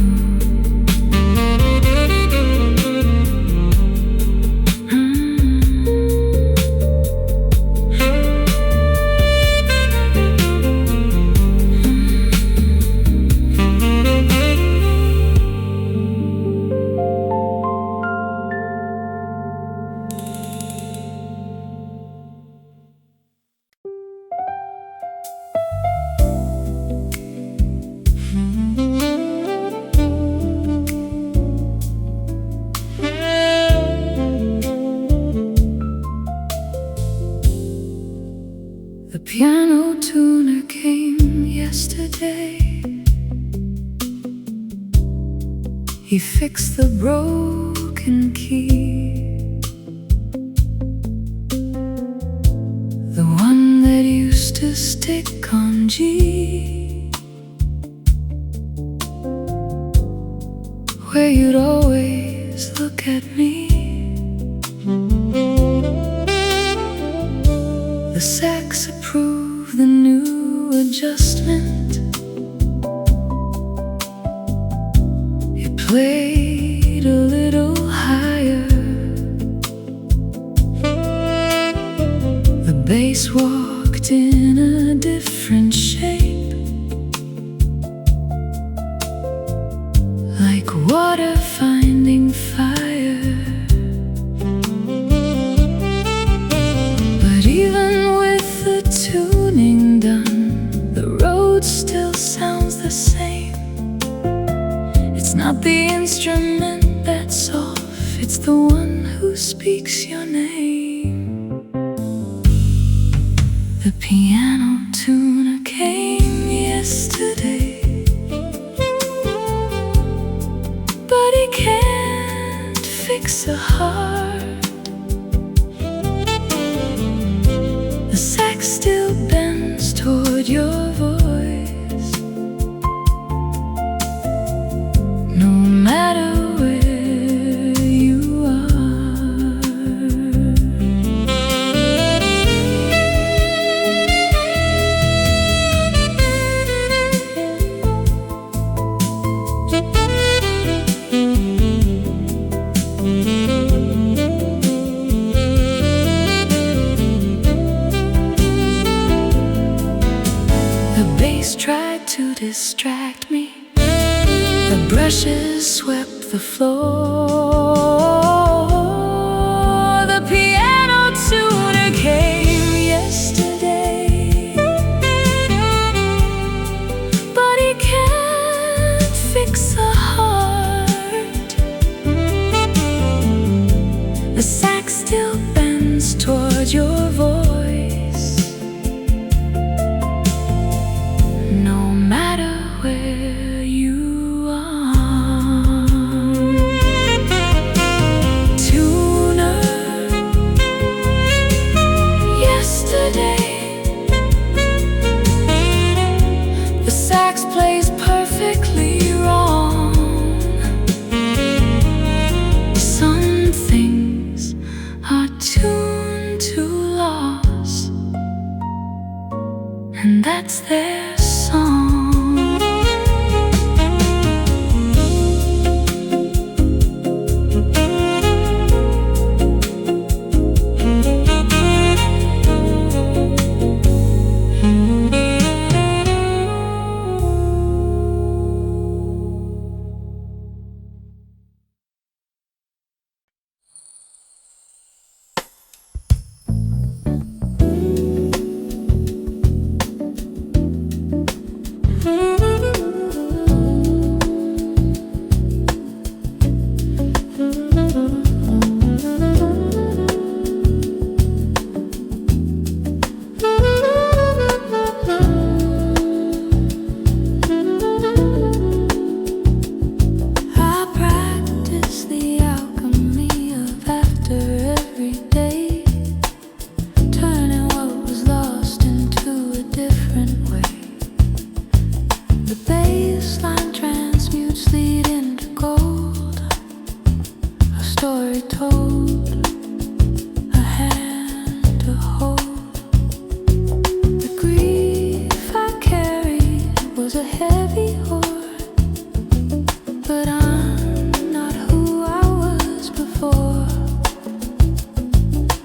The piano tuner came yesterday. He fixed the broken key, the one that used to stick on G, where you'd always look at me. The sax approved the new adjustment. It played a little higher. The bass walked in a different shape, like water finding fire. But even with the tuning done, the road still sounds the same. It's not the instrument that's off, it's the one who speaks your name. The piano tuner came yesterday, but he can't fix a heart. The sax still bends toward your voice, no matter where you are. The bass tried to distract me. The brushes swept the floor. The piano tuner came yesterday, but he can't fix a heart. The sax still bends towards your voice, no matter where you are. Tuner, yesterday the sax plays perfectly wrong. Some things are tuned to loss, and that's their song. I practice the alchemy of after every day, turning what was lost into a different way. The bass line transmutes lead into gold, a story told, a hand to hold. The grief I carried was a heavy hoard, but I'm not who I was before.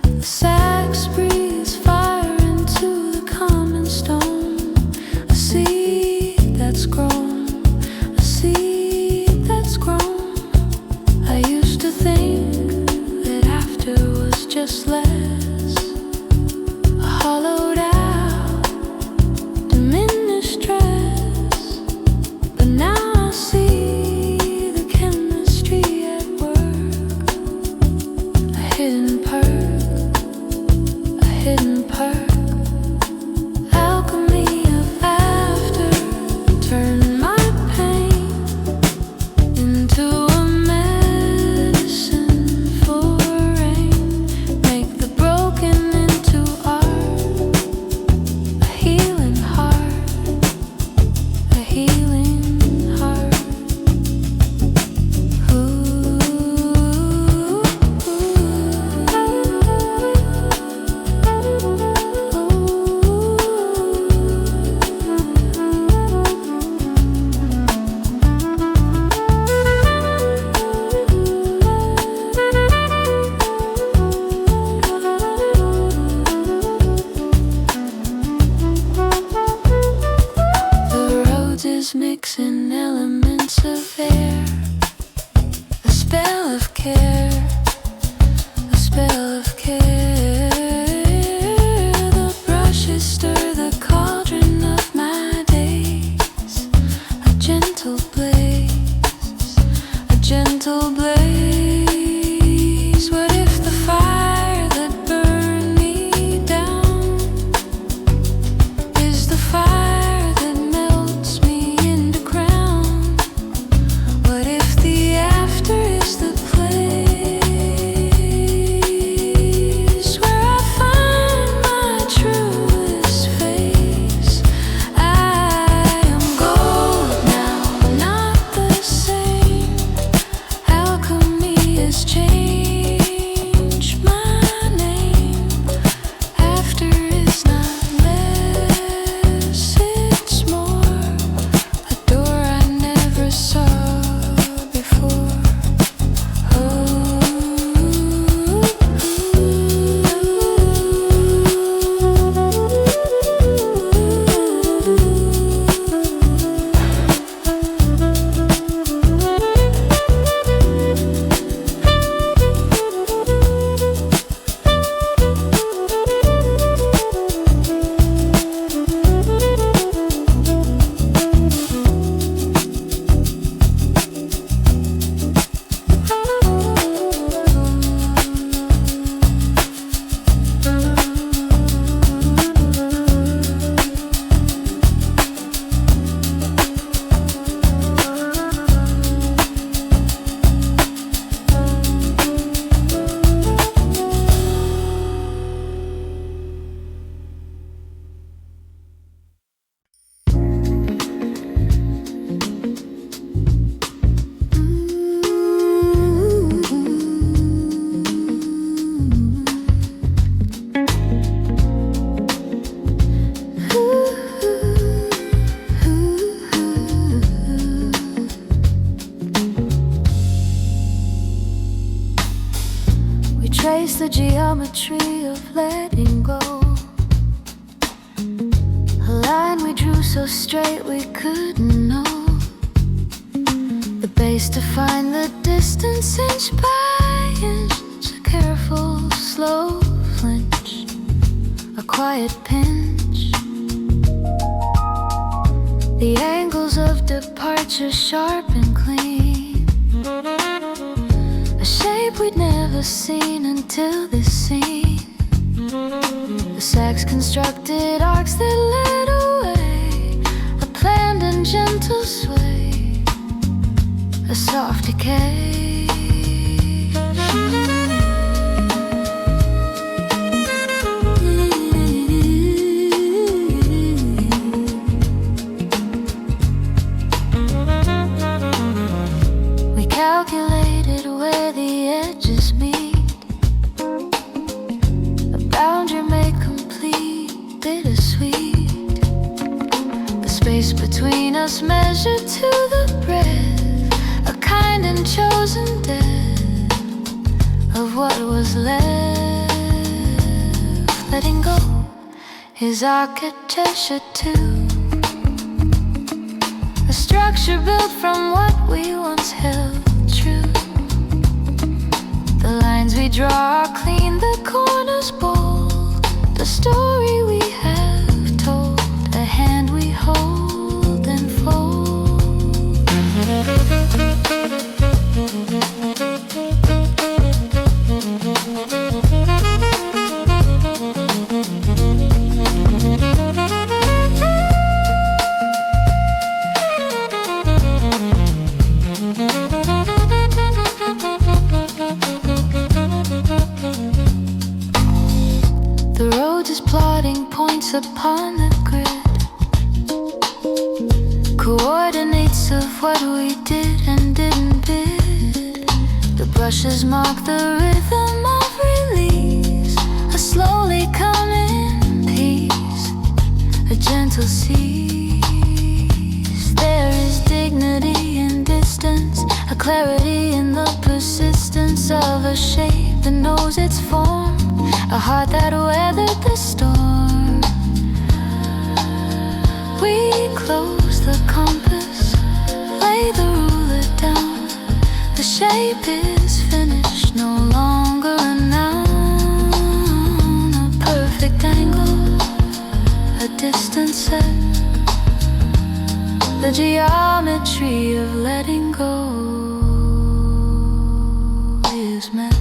The sax breathes fire into the common stone, a seed that's grown, a seed that's grown. I used to think that after was just less, a hollowed out, diminished stress. But now I see the chemistry at work, a hidden perk, a hidden perk. Alchemy of after, turn my pain into a medicine for rain. Make the broken into art, a healing heart, a healing heart. The Rhodes is mixing elements of air, a spell of care, a spell of care. The brushes stir the cauldron of my days, a gentle blaze, a gentle blaze. What if the fire that burned me down is the fire that melts me into ground? What if the after is the place geometry of letting go. A line we drew so straight we couldn't know the base to find the distance inch by inch. A careful, slow flinch, a quiet pinch. The angles of departure sharp and clean, a shape we'd never seen until this scene. The sax constructed arcs that led away, a planned and gentle sway, a soft decay. We calculated where the edges meet, a boundary made complete, bittersweet. The space between us measured to the breadth, a kind and chosen death of what was left. Letting go is architecture too, a structure built from what we once held true. The lines we draw are clean, the corners bold, the story we have told, a hand we hold and fold. The Rhodes is plotting points upon the grid, coordinates of what we did and didn't bid. The brushes mark the rhythm of release, a slowly coming peace, a gentle cease. There is dignity in distance, a clarity in the persistence of a shape that knows its form, a heart that weathered the storm. We close the compass, lay the ruler down. The shape is finished, no longer a noun. A perfect angle, a distance set, the geometry of letting go is met.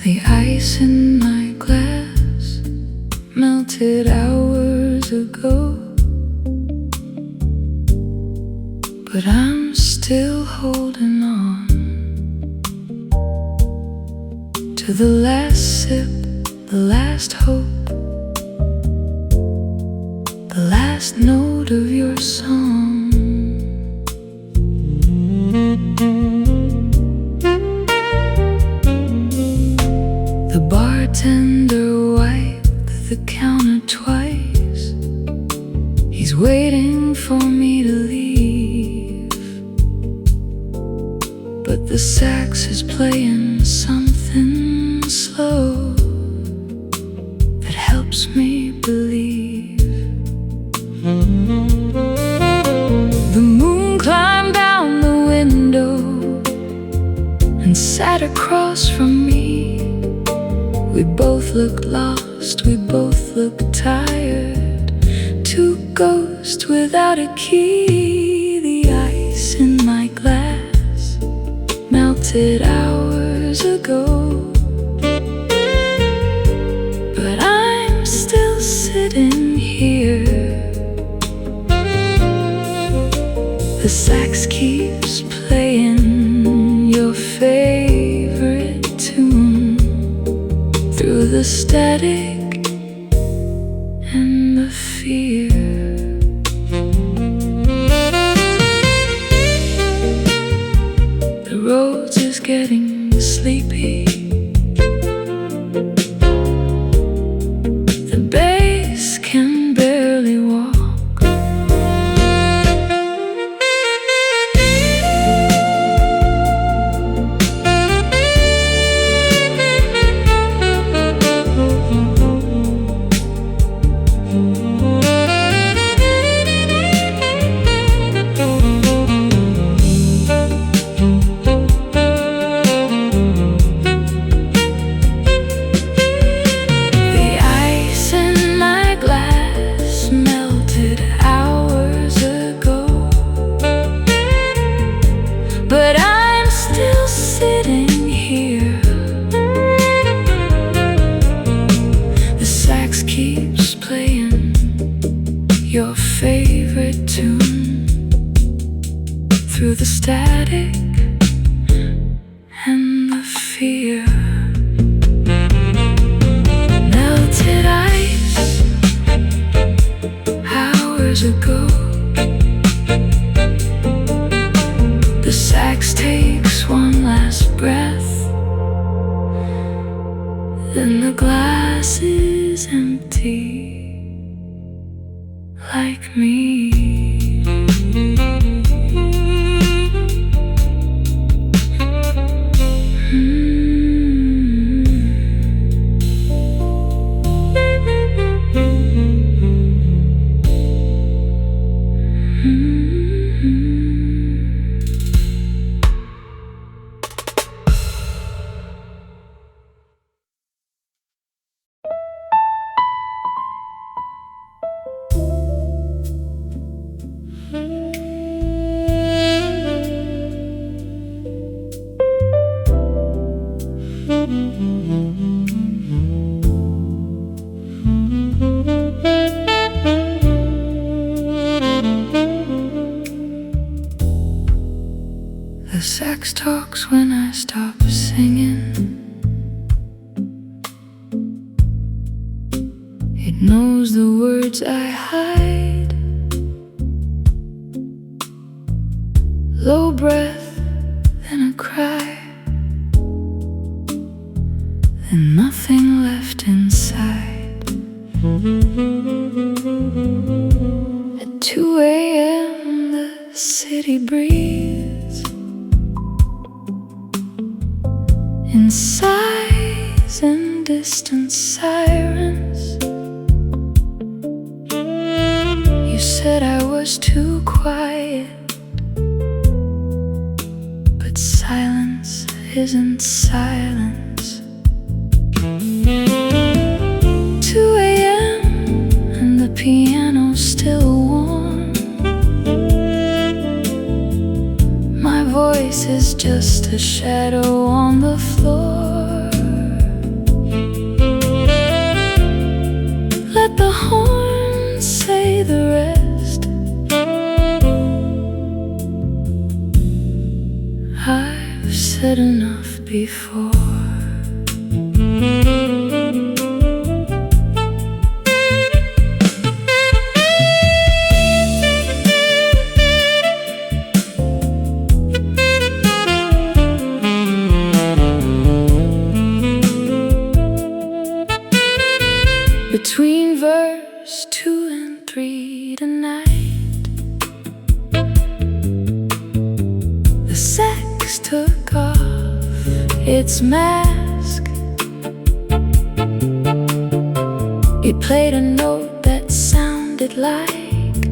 The ice in my glass melted hours ago, but I'm still holding on to the last sip, the last hope, the last note of your song. The bartender wiped the counter twice. He's waiting for me to leave, but the sax is playing something slow that helps me believe. The moon climbed down the window and sat across from me. We both looked lost ghost, we both look tired. Two ghosts without a key. The ice in my glass melted hours ago, but I'm still sitting here. The sax keeps playing your favorite tune through the static and the fear. The Rhodes is getting sleepy. The bass can barely walk. Your favorite tune through the static and the fear. Melted ice hours ago. The sax takes one last breath, then the glass is empty. Like me. The sax talks when I stop singing. It knows the words I hide. Low breath, then a cry, then nothing left inside. At 2 a.m. the city breathes in sighs and distant sirens. You said I was too quiet, but silence isn't silence. 2 a.m. and the piano's still warm. My voice is just a shadow on the floor. Let the horn say the rest. I've said enough before. Between verse 2 and 3 tonight, the sax took off its mask. It played a note that sounded like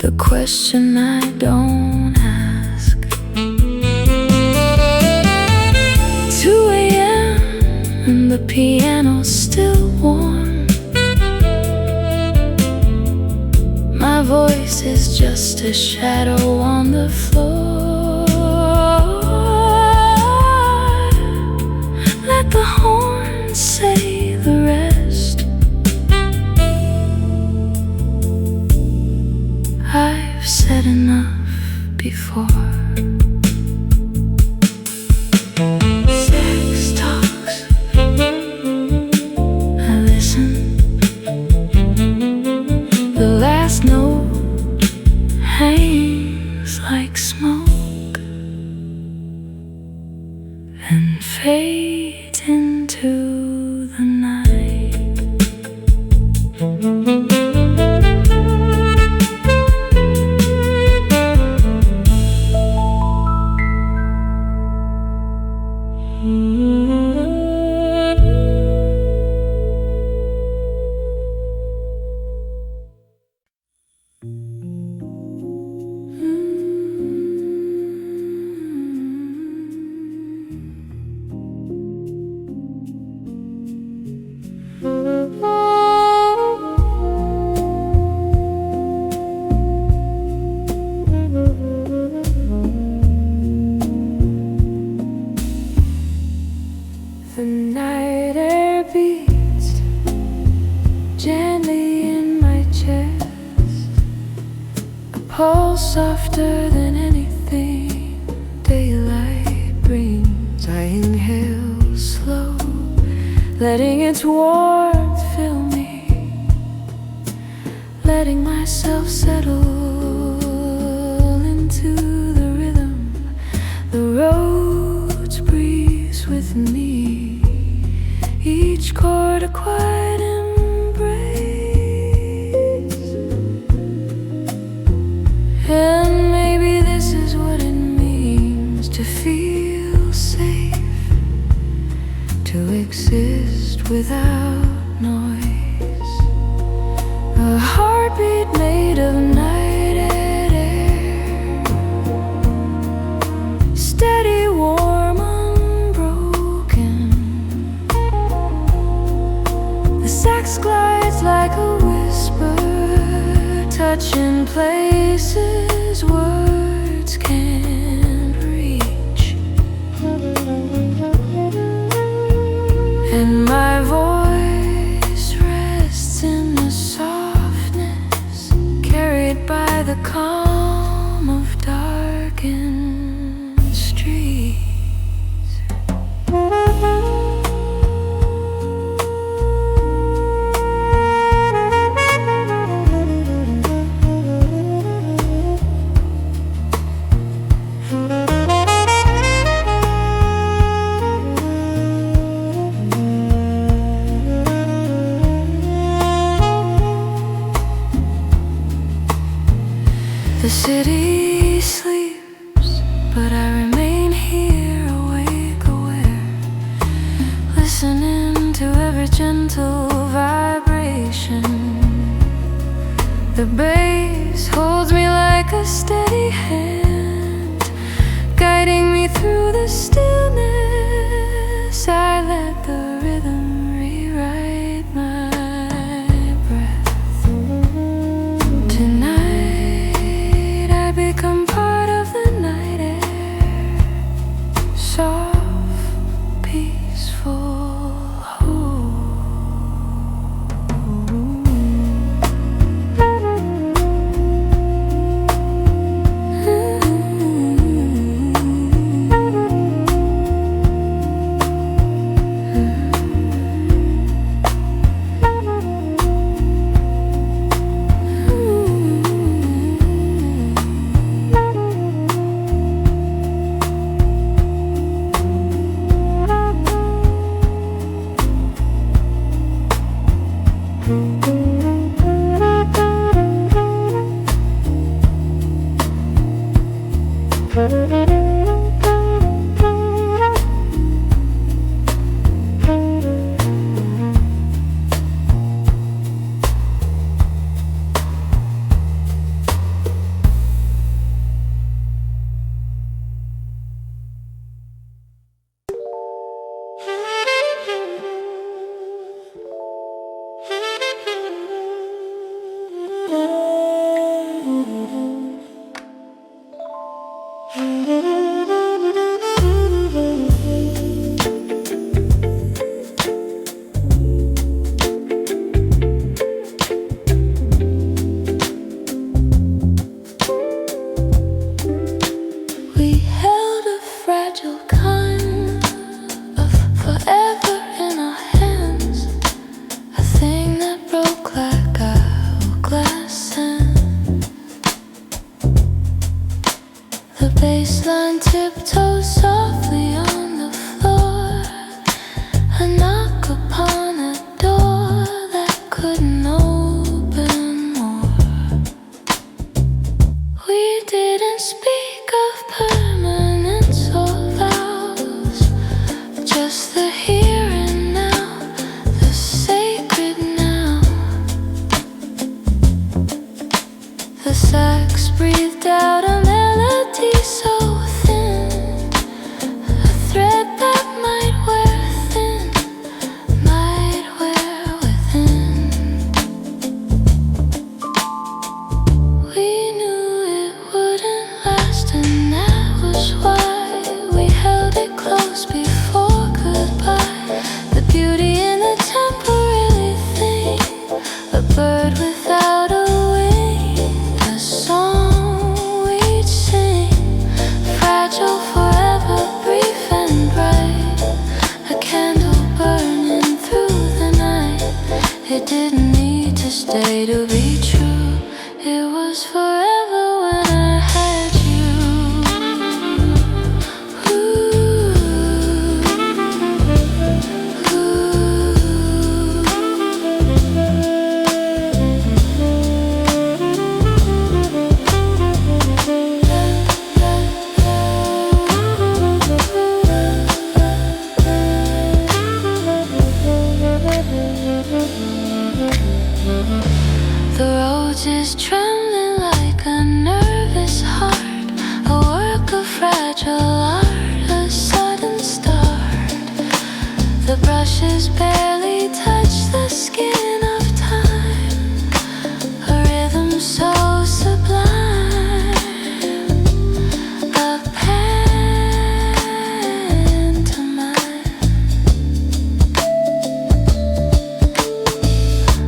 the question I don't ask. 2 a.m. and the piano still warm. My voice is just a shadow on the floor. Let the horns say the rest. I've said enough before. Sex talks, I listen. The last note hangs like smoke and fades into the night. The night air beats gently in my chest, a pulse softer than anything daylight brings. I inhale slow, letting its warmth fill me, letting myself settle into the rhythm. The Rhodes breathes with me, each chord a quiet embrace. And maybe this is what it means to feel safe, to exist without noise. A heartbeat made of night air, steady, warm, unbroken. The sax glides like a whisper, touching places words can't reach. And my voice rests in the softness, carried by the calm of darkened streets. The city sleeps, but I remain here awake, aware, listening to every gentle vibration. The bass holds me like a steady hand, guiding me through the stillness. I let the rhythm rewrite my breath. Tonight I become part of the night air, soft, peaceful, whole. It didn't need to stay to be true. It was forever when I had you. The Rhodes is trembling like a nervous heart, a work of fragile art, a sudden start. The brushes barely touch the skin of time, a rhythm so sublime, a pantomime.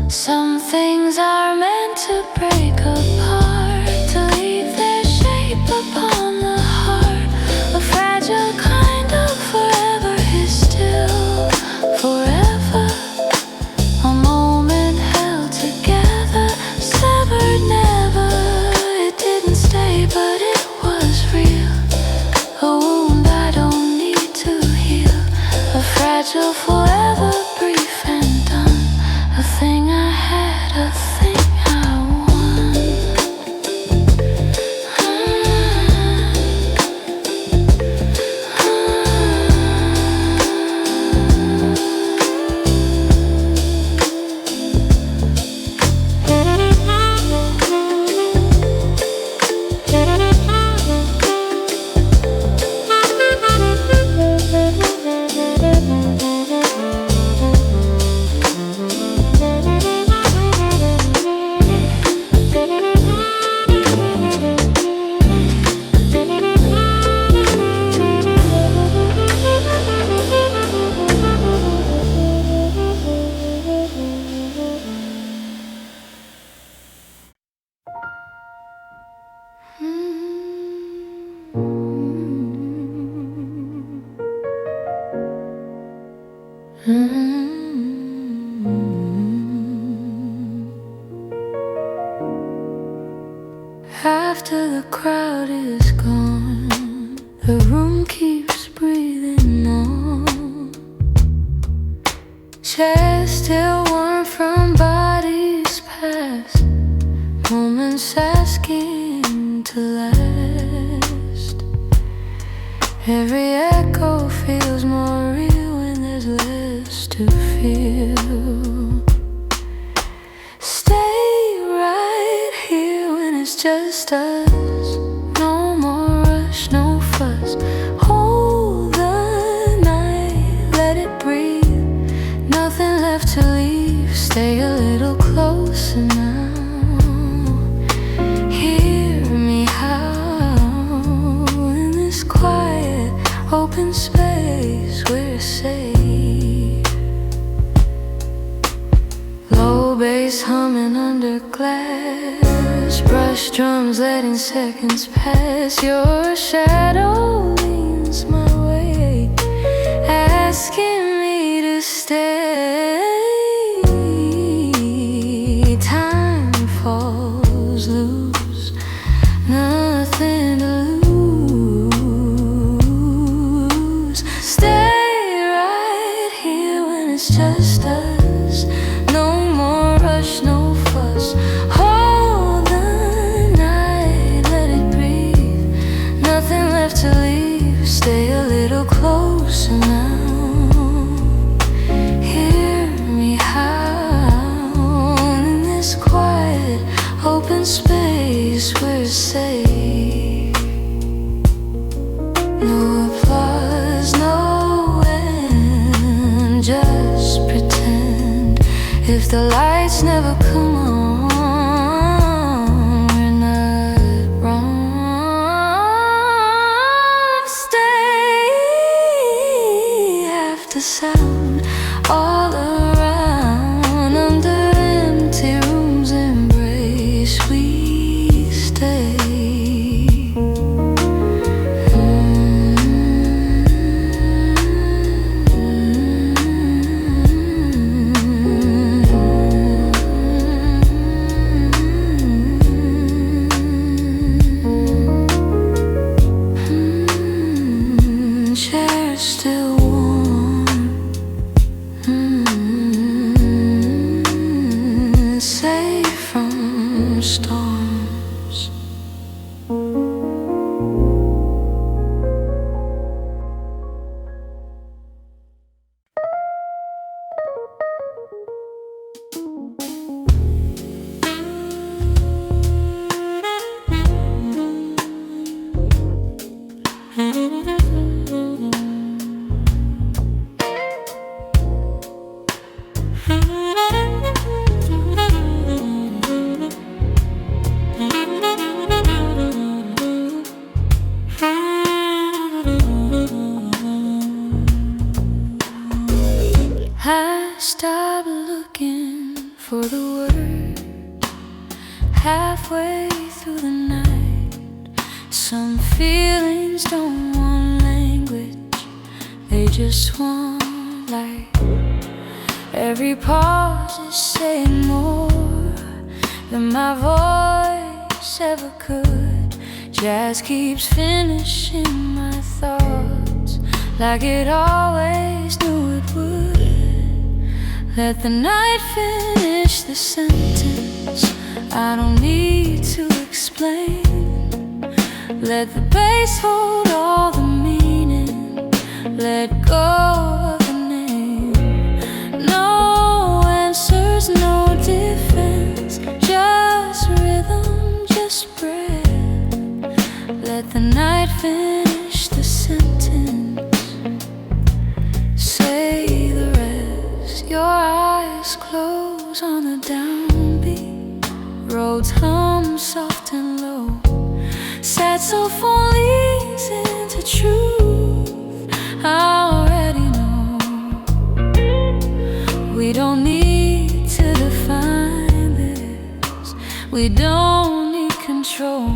Some things are meant to break apart, to leave their shape upon the heart. A fragile kind of forever is still forever. A moment held together, severed never. It didn't stay, but it was real. A wound I don't need to heal. A fragile forever, brief and done. A thing I had, a thing I won. After the crowd is gone, the room keeps breathing on. Chairs still warm from bodies past, moments asking to last. Every echo feels more real when there's less to feel. Stay right here when it's just us. No more rush, no fuss. Hold the night, let it breathe. Nothing left to leave. Stay a little closer now. Hear me howl in this quiet, open space. We're safe. Low bass humming under glass, brush drums letting seconds pass. Your shadow leans my way, asking me to stay. Time falls loose, nothing to lose. Stay right here when it's just us. No more rush, no fuss. Hold the night, let it breathe. Nothing left to leave. Stay a little closer now. Hear me howl in this quiet, open space. We're safe. No applause, no end. Just pretend. If the lights never come on, we're not wrong. Stay after sound all around. Under empty rooms embrace, we stay. looking for the word halfway through the night. Some feelings don't want language, they just want light. Every pause is saying more than my voice ever could. Jazz keeps finishing my thoughts like it always knew it would. Let the night finish the sentence, I don't need to explain. Let the bass hold all the meaning, let go of the name. No answers, no defense, just rhythm, just breath. Let the night finish the sentence, say the rest. Your eyes close on the downbeat, Rhodes hum soft and low. Saxophone leads into truth, I already know. We don't need to define this, we don't need control.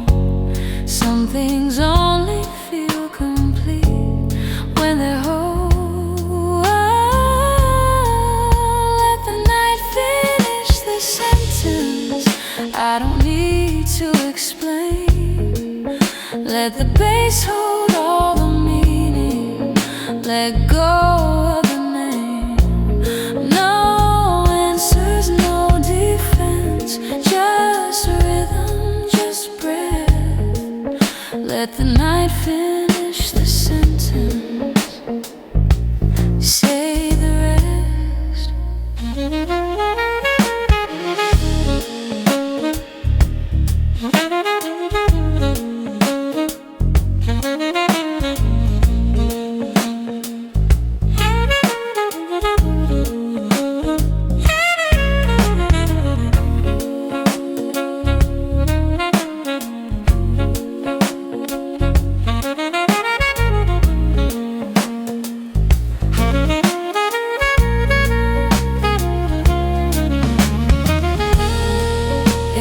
Some things only feel complete when they're whole. Let the night finish the sentence, I don't need to explain. Let the bass hold all the meaning, let go of the name. No answers, no defense, just rhythm, just breath. Let the night finish the sentence, say the rest.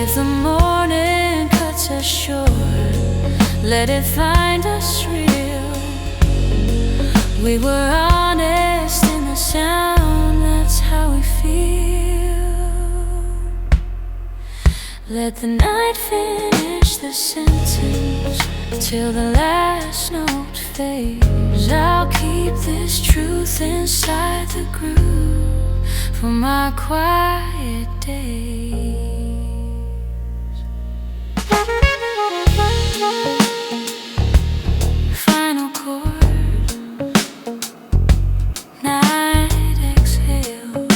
If the morning cuts us short, let it find us real. We were honest in the sound, that's how we feel. Let the night finish the sentence till the last note fades. I'll keep this truth inside the groove for my quiet days. Final chord, night exhales.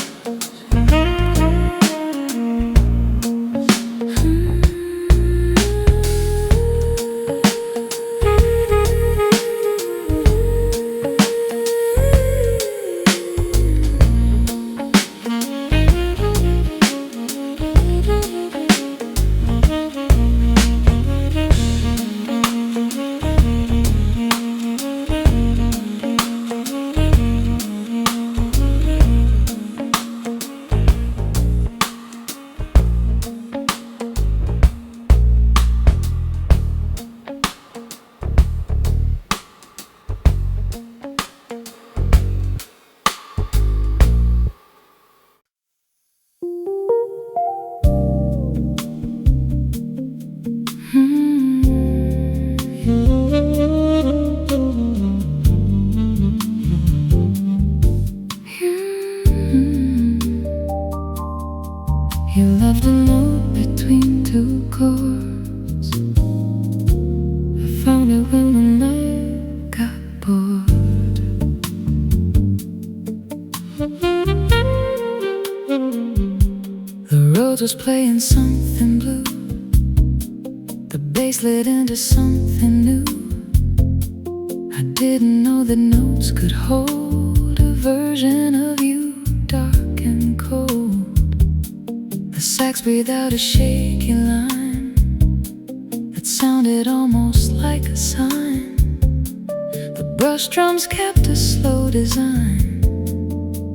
You left a note between two chords. I found it when the night got bored. The Rhodes was playing something blue, the bass lit into something new. I didn't know that notes could hold a version of you, dark and cold. The sax breathed out a shaky line that sounded almost like a sign. The brush drums kept a slow design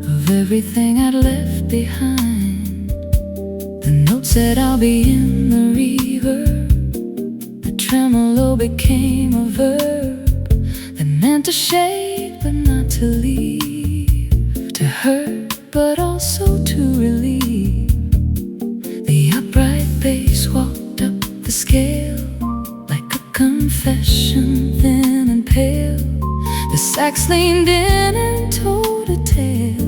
of of everything I'd left behind. The note said I'll be in the reverb. The tremolo became a verb that meant to shake but not to leave, to hurt but also to relieve. The upright bass walked up the scale like a confession, thin and pale. The sax leaned in and told a tale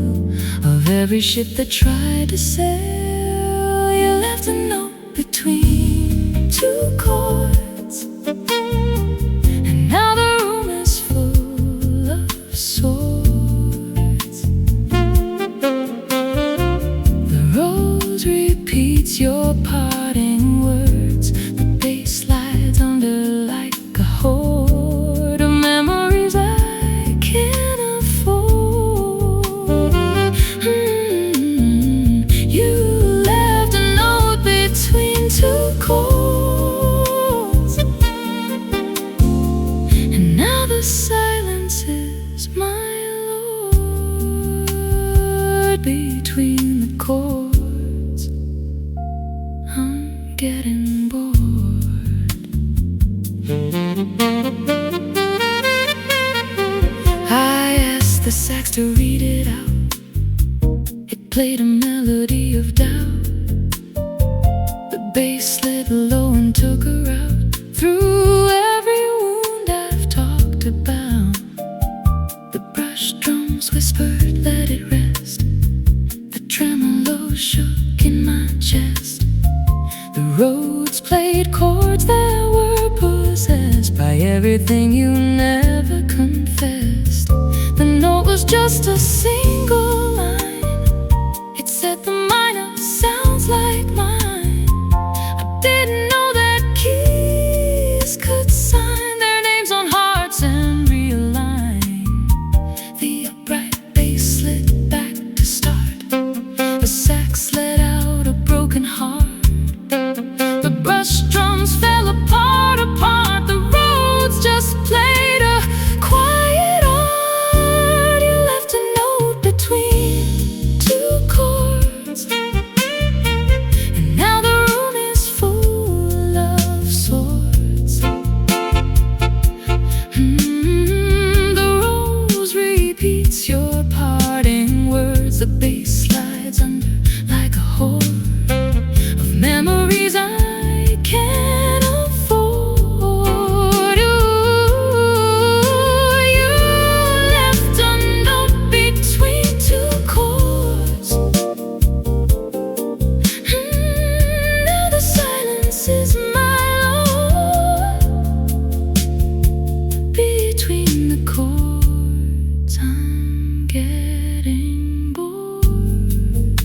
of every ship that tried to sail. You left a note between two chords, and now the room is full of swords. The rose repeats your parting words. The bass slides under like a hoard of memories I can't afford. You left a note between two chords, and now the silence is my lord. Between the chords, I'm getting bored. I asked the sax to read it out. It played a melody of doubt. The bass slid low and took a route through every wound I've talked about. The brush drums whispered, let it rest. The tremolo shook in my chest. The Rhodes played chords that were possessed by everything you never confessed. The note was just a single line. It said the minor sounds like mine. I didn't know that keys could sign their names on hearts and realign. The upright bass slid back to start. The sax let out a broken heart. The brush drums fell apart. The Rhodes just played a quiet art. You left a note between two chords, and now the room is full of swords. The rose repeats your parting words. The bass slides under like a hoard of memories I can't afford. You left a note between two chords. Now the silence is my lord. Between the chords, I'm getting bored.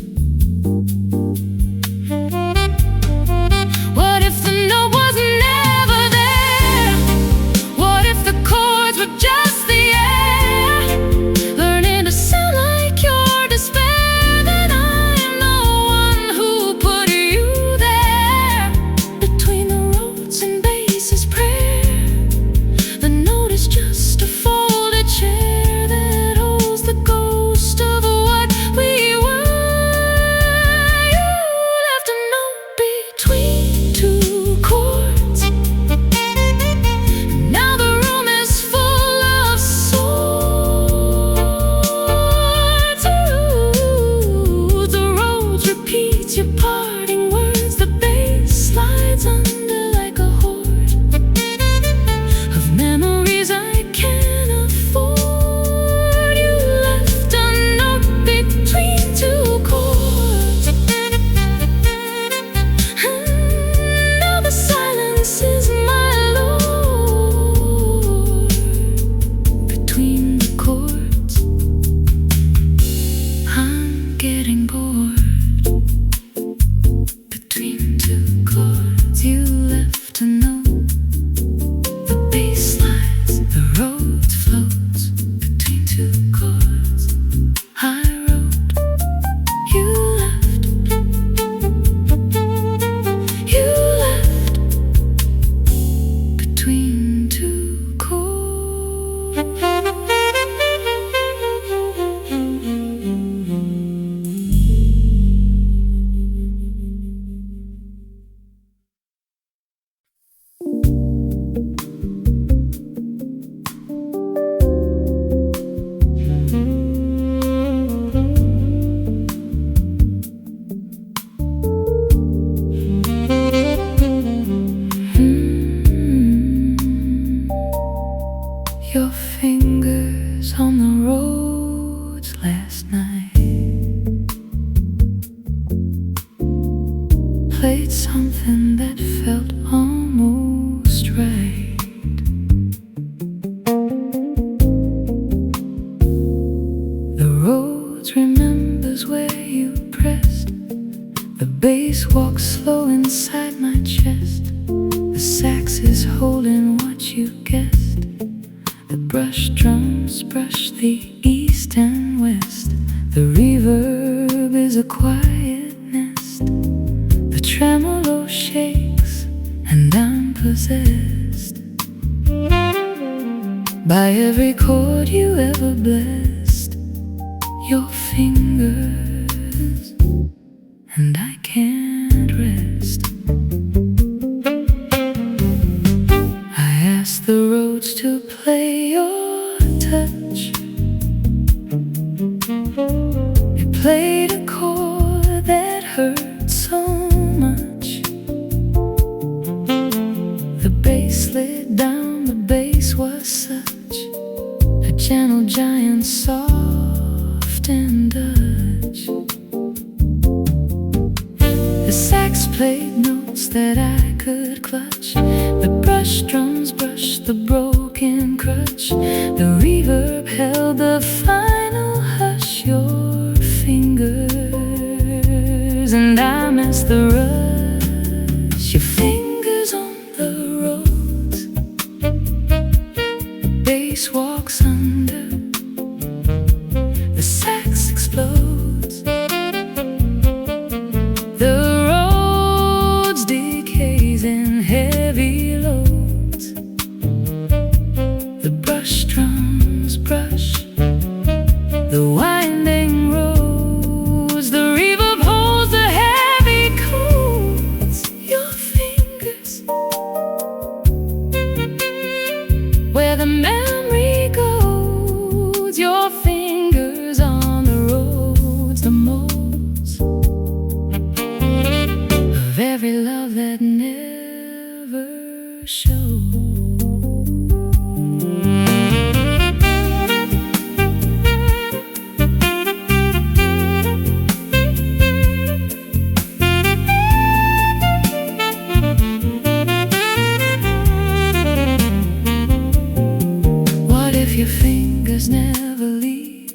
played something that felt almost right. The Rhodes remembers where you pressed. The bass walks slow inside my chest. The sax is holding what you guessed. The brush drums brush the east and west. The reverb is a quiet nest. The tremolo shakes and I'm possessed by every chord you ever blessed. Your fingers, and I can't rest. I asked the Rhodes to play your touch. It played a chord that hurt so much. The bass slid down, the bass was such a gentle giant, soft and Dutch. The sax played notes that I could clutch. The brush drums brushed the broken crutch. The reverb held the final hush. Your fingers, and I missed the rush. Your fingers on the Rhodes. Bass walks under. The sax explodes. The Rhodes decays in heavy loads. The brush drums brush the winding roads. The reverb holds the heavy chords. Your fingers, where the memory goes. Your fingers on the Rhodes, the molds of every love that never showed. What if your fingers never leave?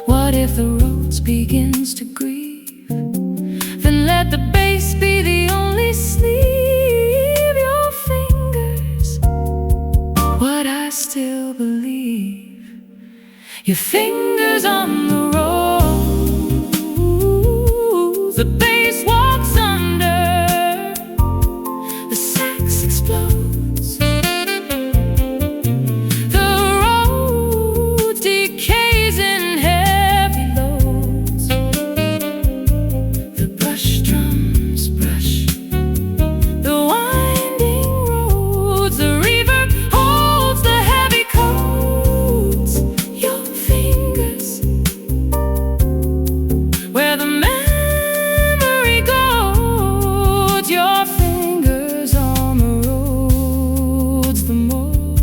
What if the Rhodes begins to grieve? Then let the bass be the only sleeve. Your fingers, what I still believe. Your fingers on the Rhodes. The bass walks under. The sax explodes. The Rhodes decays in heavy loads. The brush drums brush the winding roads. The reverb holds the heavy chords. Your fingers, where the memory goes. Your fingers on the Rhodes, the molds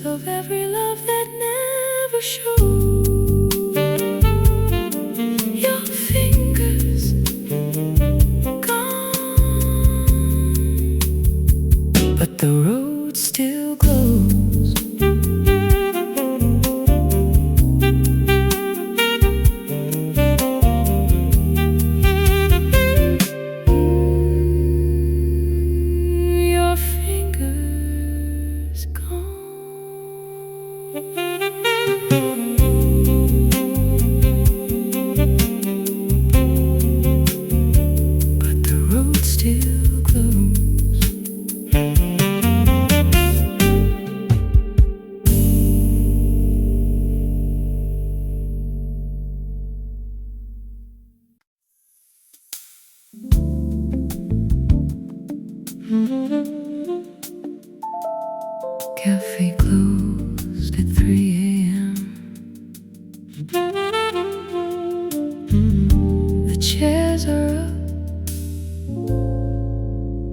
of every love that never showed. Your fingers gone, but the Rhodes still glows. Your fingers gone, but the Rhodes still glows. Cafe closed at 3 a.m. The chairs are up,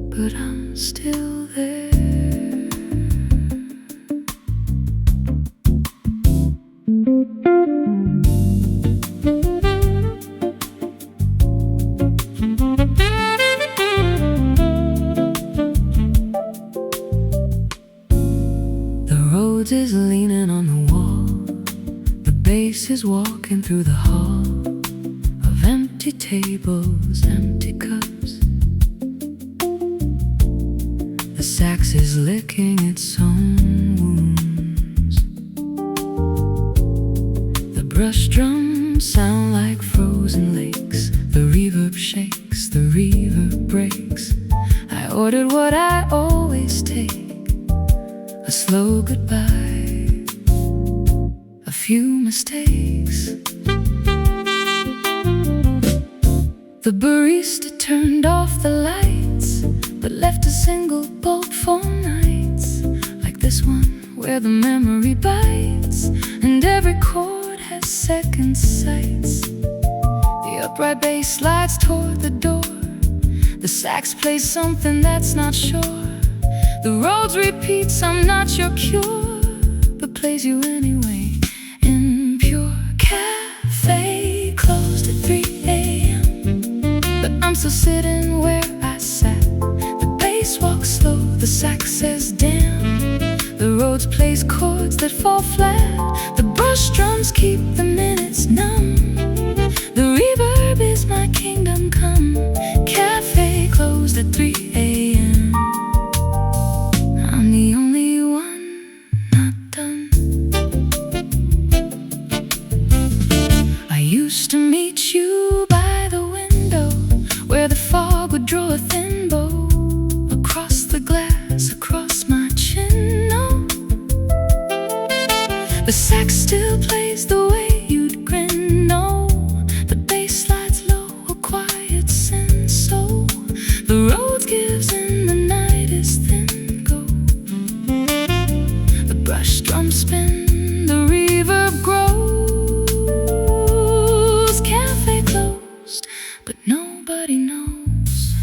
but I'm still there. empty tables, empty cups. The sax is licking its own wounds. The brush drums sound like frozen lakes. The reverb shakes, the reverb breaks. I ordered what I always take, a slow goodbye, a few mistakes. The barista turned off the lights, but left a single bulb for nights like this one, where the memory bites and every chord has second sights. The upright bass slides toward the door. The sax plays something that's not sure. The Rhodes repeats, I'm not your cure, but plays you anyway. In pure cafe, closed at 3 a.m. But I'm still sitting where I sat. The bass walks slow, the sax says damn. The Rhodes plays chords that fall flat. The brush drums keep the minutes numb. The reverb is my kingdom come. Cafe closed at 3 a.m. I'm the only one not done. I used to meet you by the window, where the fog would draw a thin bow across the glass, across my chin. No, the sax still plays the way you'd grin. No, the bass slides low, a quiet sin. So the road gives in, the night is thin. Go, the brush drums spin, the reverb grows. Cafe closed, but nobody knows.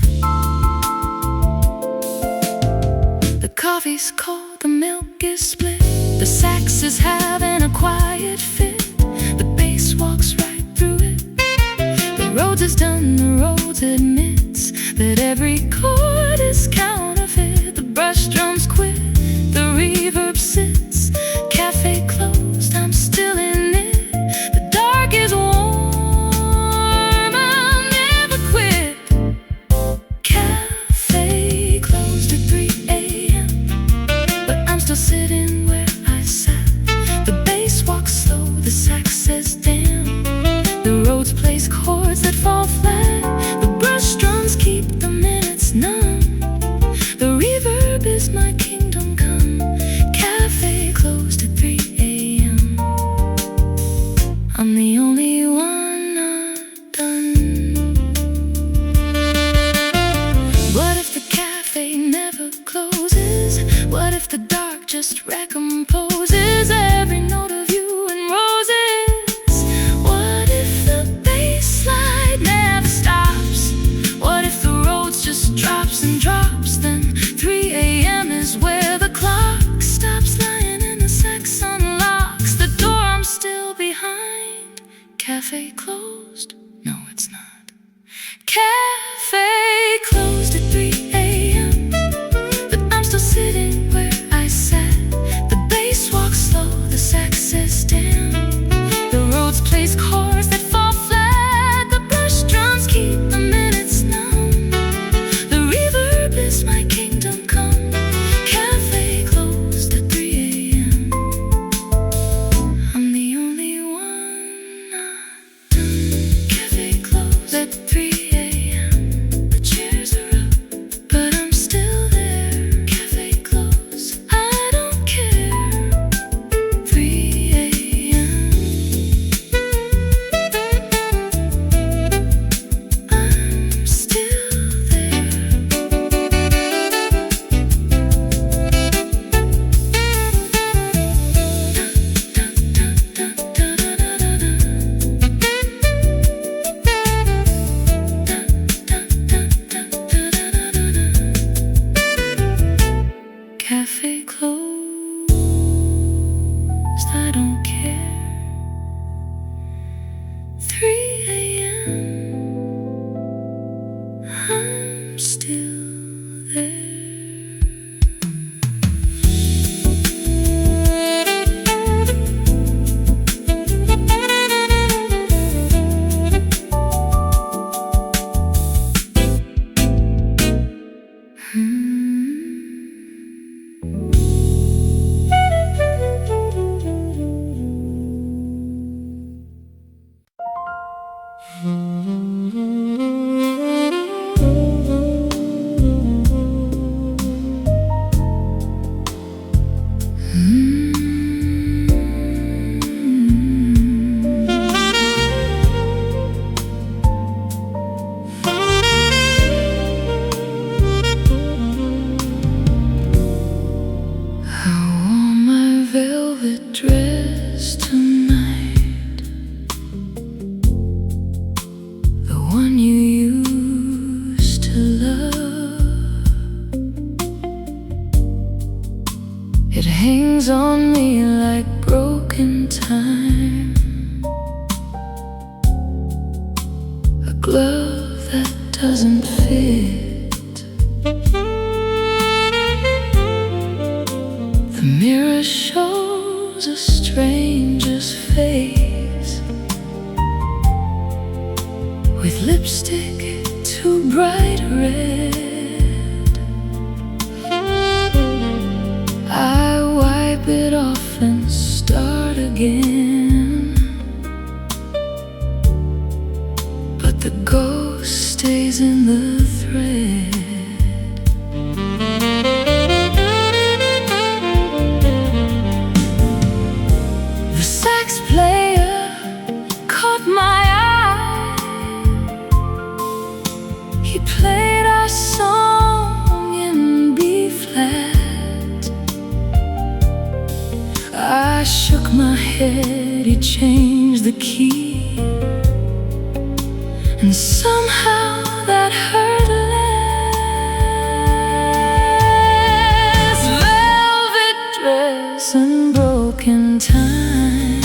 The coffee's cold, the milk is split. The sax is having a quiet fit. The bass walks right through it. The Rhodes is done, the Rhodes admits that every chord is counterfeit. The brush drums quit, the reverb sits. Cafe closed, I'm still in it. The dark is warm, I'll never quit. Cafe closed at 3 a.m. But I'm still sitting where I sat. The bass walks slow, the sax says damn. The Rhodes plays chords that fall flat. The brush drums keep the minutes numb. The reverb is my kingdom come. Cafe closed at 3 a.m. I'm the only one not done. What if the cafe never closes? What if the dark just recomposes every note of you and roses? What if the bass slide never stops? What if the Rhodes just drops and drops? Then 3 a.m. is where the clock stops lying and the sax unlocks the door. I'm still behind. Cafe closed? No, it's not. Cafe closed at 3 a.m. But I'm still sitting where I sat. The bass walks slow, the sax says damn. The Rhodes plays chords that fall flat. The brush drums keep the minutes numb. The reverb is my kingdom come. Cafe closed at 3 a.m. I'm the only one not done. Cafe closed at 3 a.m. Dress tonight, the one you used to love. It hangs on me like broken time, a glove that doesn't fit. The mirror shows a stranger's face, with lipstick too bright red. I wipe it off and start again, but the ghost stays in the thread. He played our song in B-flat. I shook my head, he changed the key, and somehow that hurt less. Velvet dress and broken time,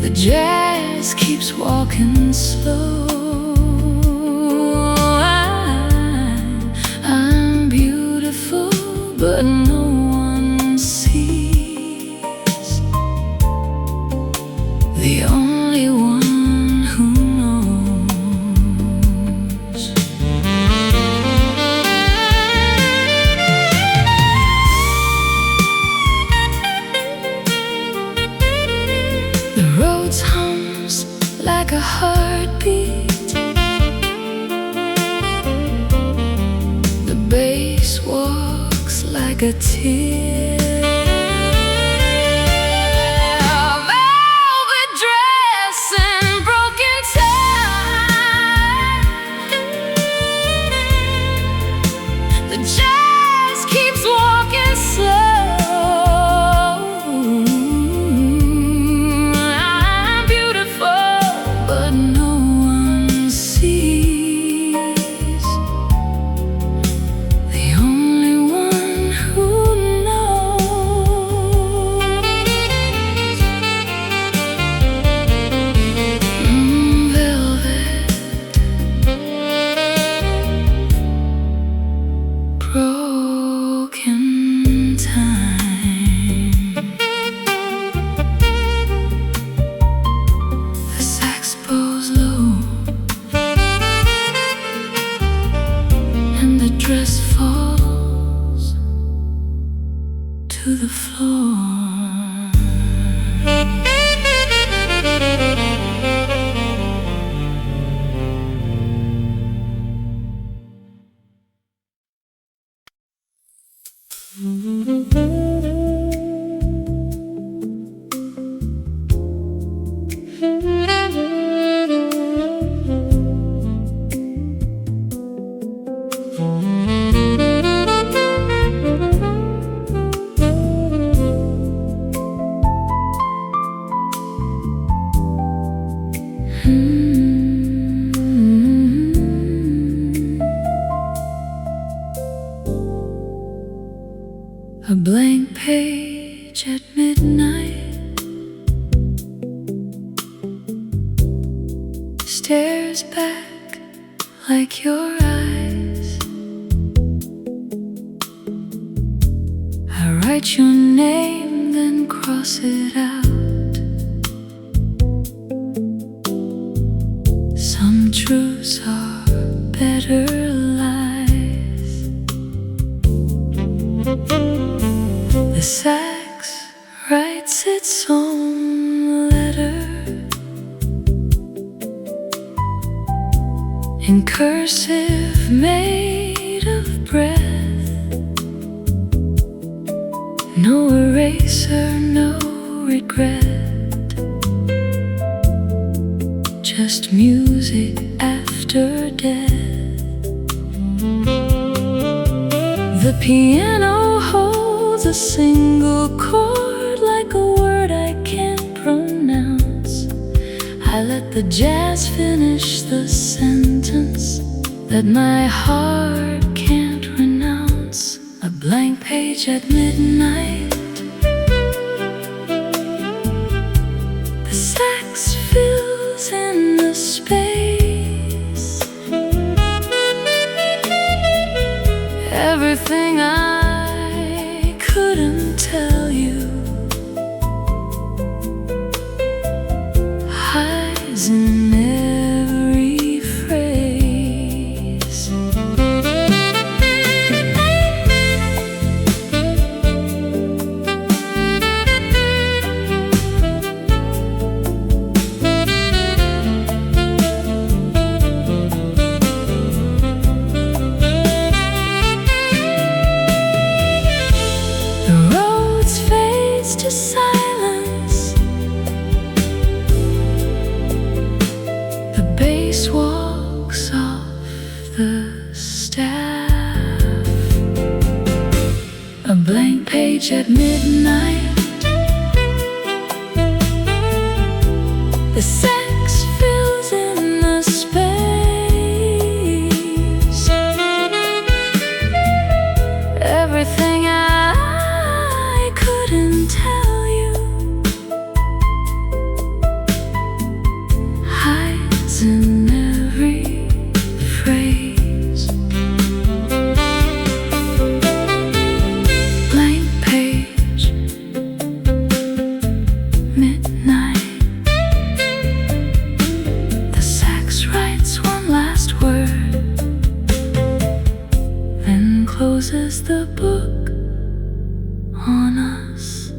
the jazz keeps walking slow. I'm beautiful, but no one sees. The only one who knows. The Rhodes hums like a heartbeat. The bass walks like a tear. Velvet dress and broken time, the jazz keeps walking slow. Dress falls to the floor. A blank page at midnight stares back like your eyes. I write your name, then cross it out. Some truths are better lies. The sax writes its own in cursive made of breath. No eraser, no regret, just music after death. The piano holds a single chord like a word I can't pronounce. I let the jazz finish the sentence that my heart can't renounce. A blank page at midnight. The sax fills in the space. Everything I couldn't tell you hides in every phrase. The Rhodes fades to silence. The bass walks off the staff. A blank page at midnight. The sax fills in the space. Everything I couldn't tell you hides in every phrase. Blank page, midnight. The sax writes one last word, then closes the book on us.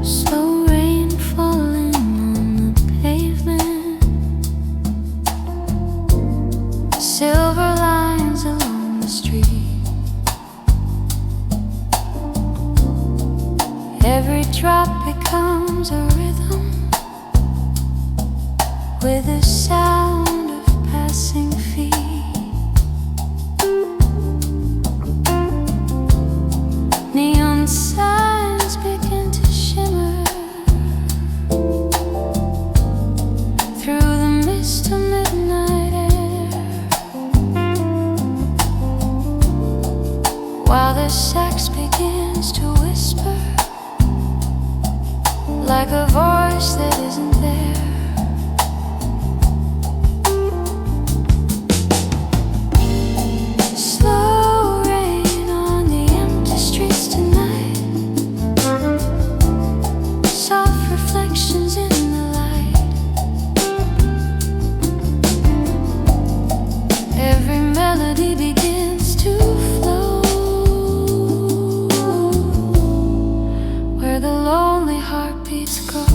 Slow rain falling on the pavement. Silver lines along the street. Every drop becomes a rhythm with the sound of passing feet. Neon signs begin to shimmer through the mist of midnight air, while the sax begins to whisper like a voice that isn't there. Slow rain on the empty streets tonight. Soft reflections in the light. Every melody begins to flow where the lonely heartbeats go.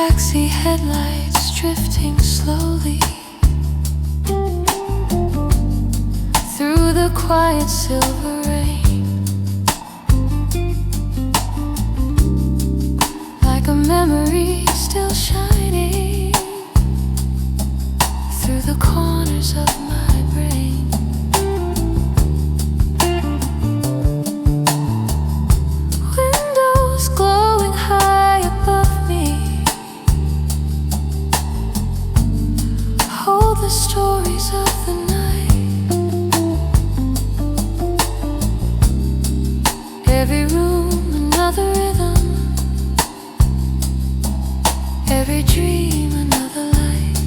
taxi headlights drifting slowly through the quiet silver rain, like a memory still shining through the corners of my brain. Windows glowing high above me hold the stories of the night. Every room another rhythm, every dream another light.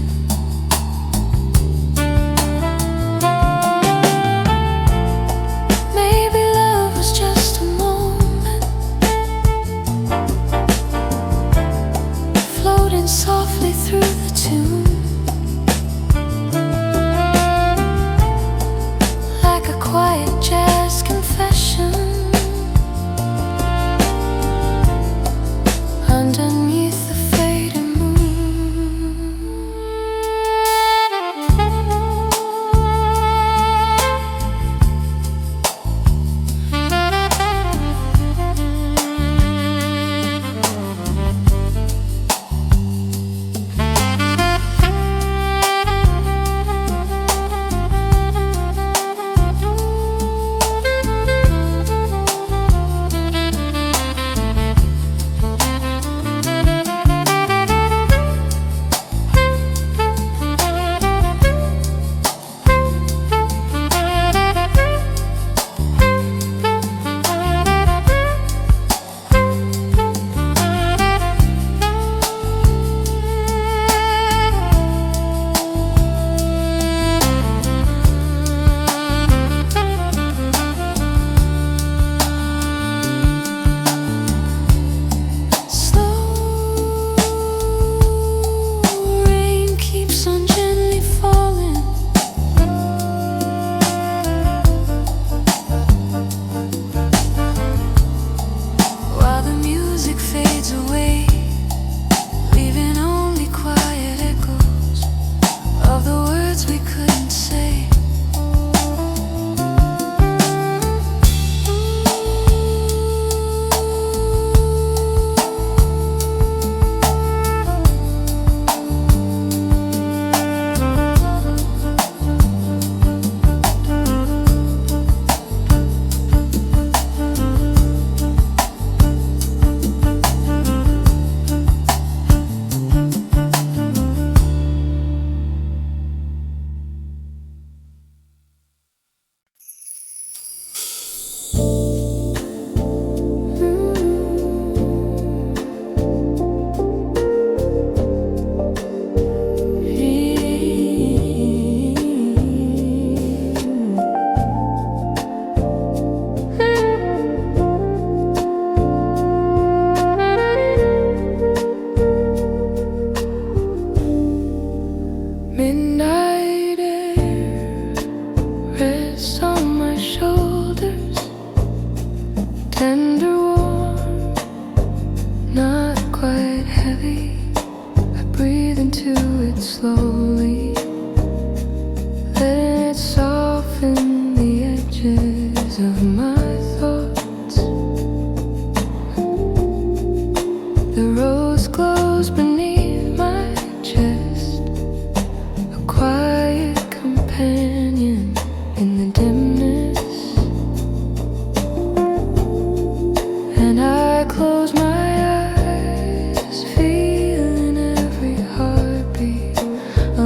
Maybe love was just a moment, floating softly through the tune, like a quiet jazz confession underneath the fading moon. Midnight air rests on my shoulders, tender warm, not quite heavy. I breathe into it slowly, letting it soften the edges of my thoughts. The rose glows beneath my chest, a quiet companion in the dimness, and I close my eyes, feeling every heartbeat, a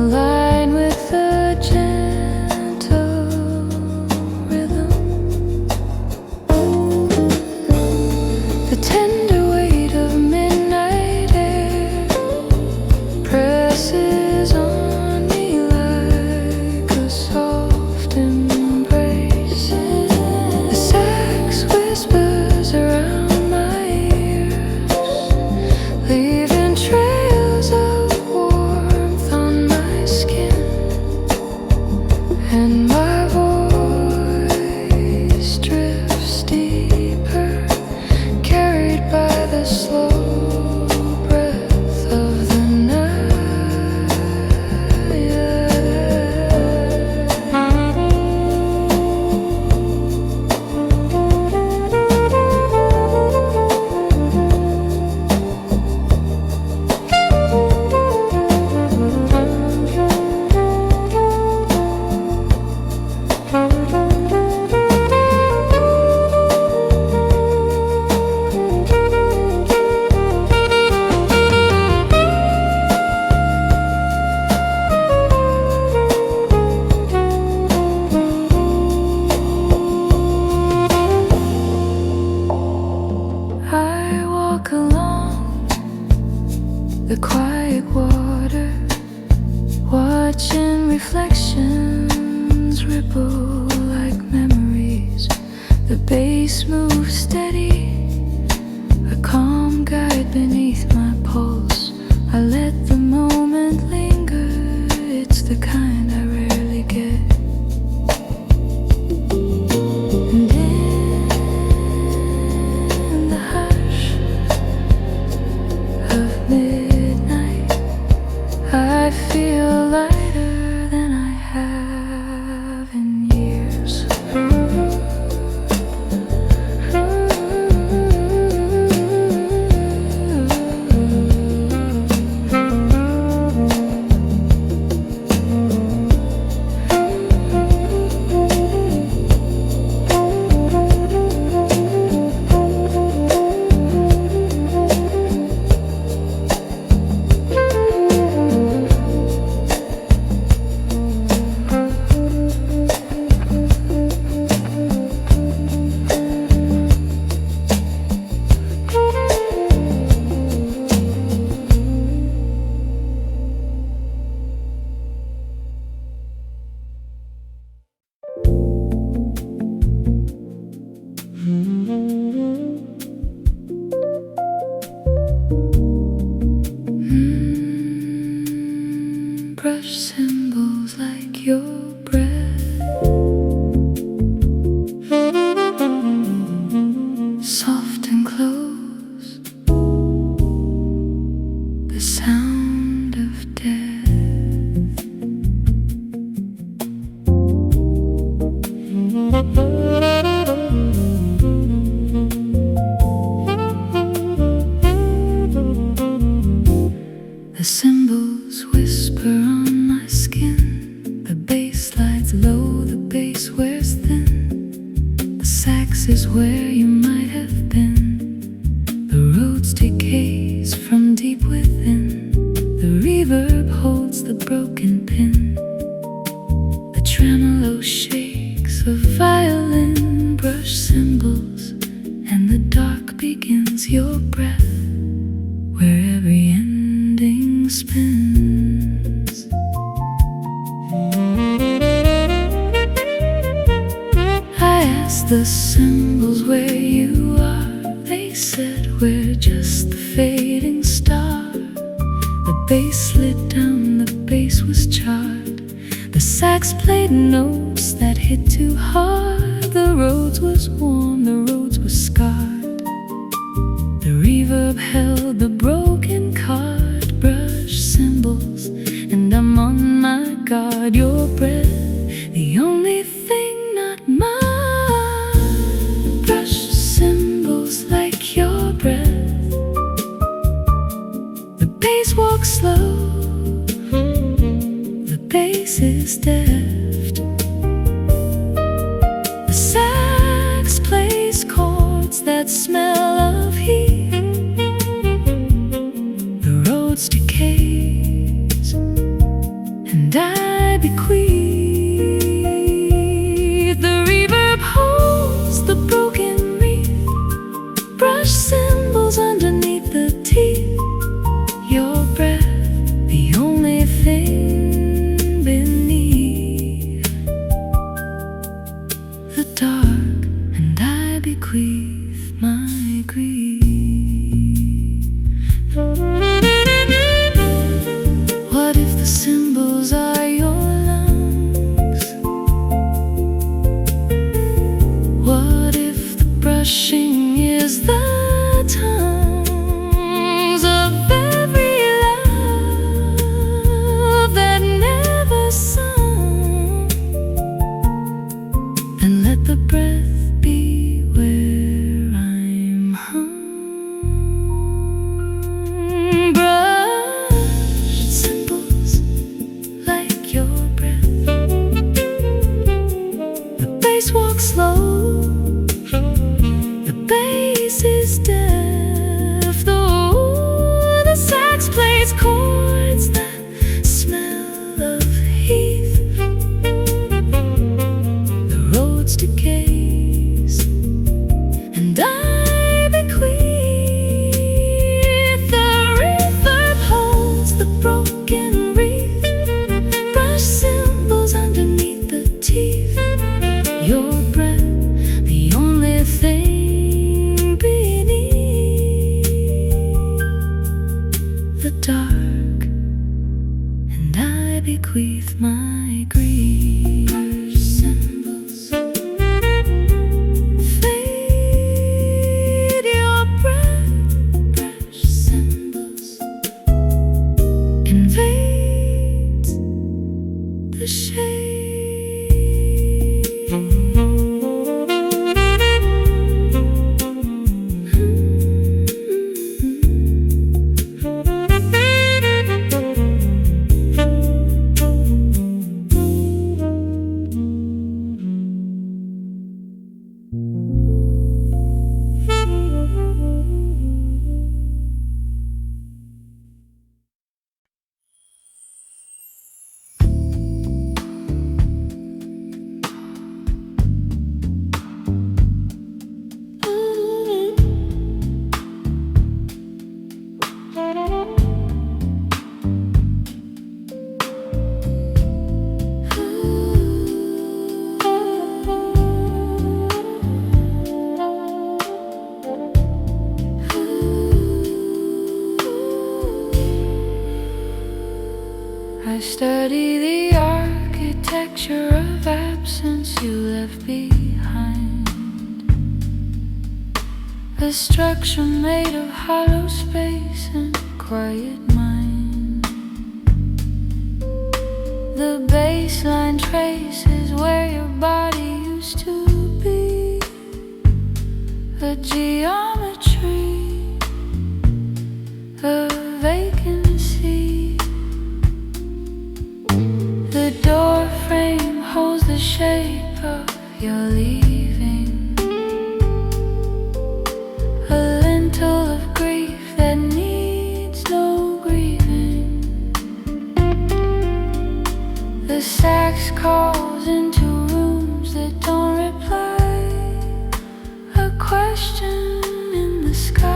the quiet water, watching reflections ripple like memories. The bass moves steady, a calm guide beneath my pulse. I let the moment linger, it's the kind I rarely get. And in the hush of midnight, I feel lighter than I have in years. Brush symbols like your breath, soft and close, the sound of death. The symbols whisper on my skin. The bass slides low, the bass wears thin. The sax is where you might have been. The Rhodes decays from deep within. The reverb holds the broken pin. The tremolo shakes a violin. Brush cymbals and the dark begins. Your breath where every ending spins. I asked the cymbals where you are. They said we're just the fading star. The bass slid down, the bass was charred. The sax played notes that hit too hard. The Rhodes was warm, the Rhodes was scarred. The reverb held the broken card. Brush cymbals and I'm on my guard. Your breath, the only thing not mine. Brush cymbals like your breath. The bass walks slow, the bass is deft. The sax plays chords that smell of heat. The Rhodes decays and I bequeath. The reverb holds the broken wreath. Brush cymbals underneath the teeth. Your breath, the only thing beneath the dark, and I bequeath my grief. What if the cymbals are your lungs? What if the brushing is the tongues of every love that never sung? Then let the breath be where I'm hung. Brush cymbals like your breath. The bass walks slow, the bass is deaf. Though the sax plays chords that smell of heath. The Rhodes decays and I bequeath. The reverb holds the dark, and I bequeath my grief. Fade your breath, invades the shade. I study the architecture of absence you left behind, a structure made of hollow space and quiet mind. The baseline traces where your body used to be, a geometry of vacancy. The door frame holds the shape of your leaving, a lintel of grief that needs no grieving. The sax calls into rooms that don't reply, a question in the sky.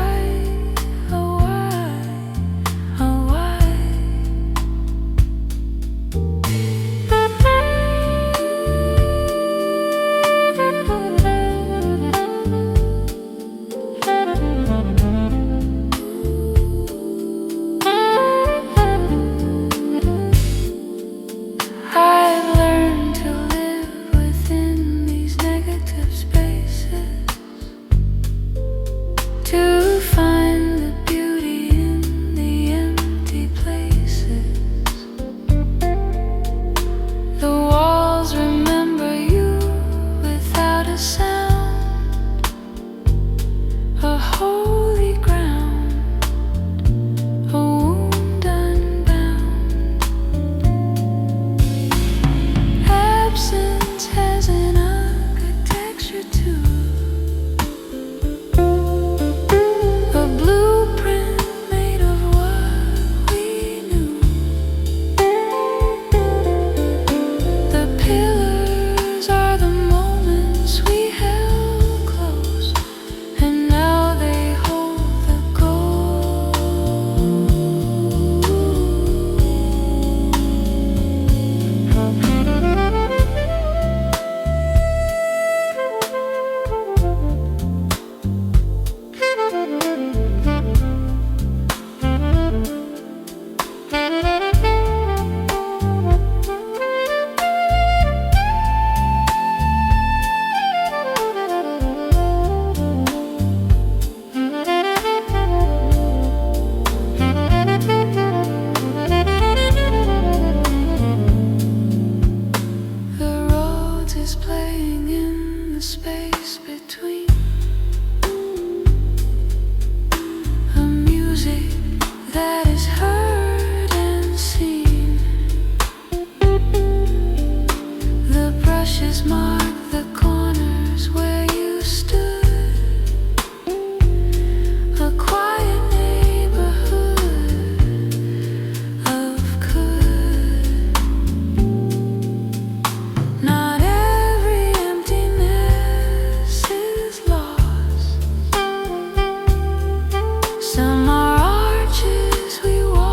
Some are arches we walk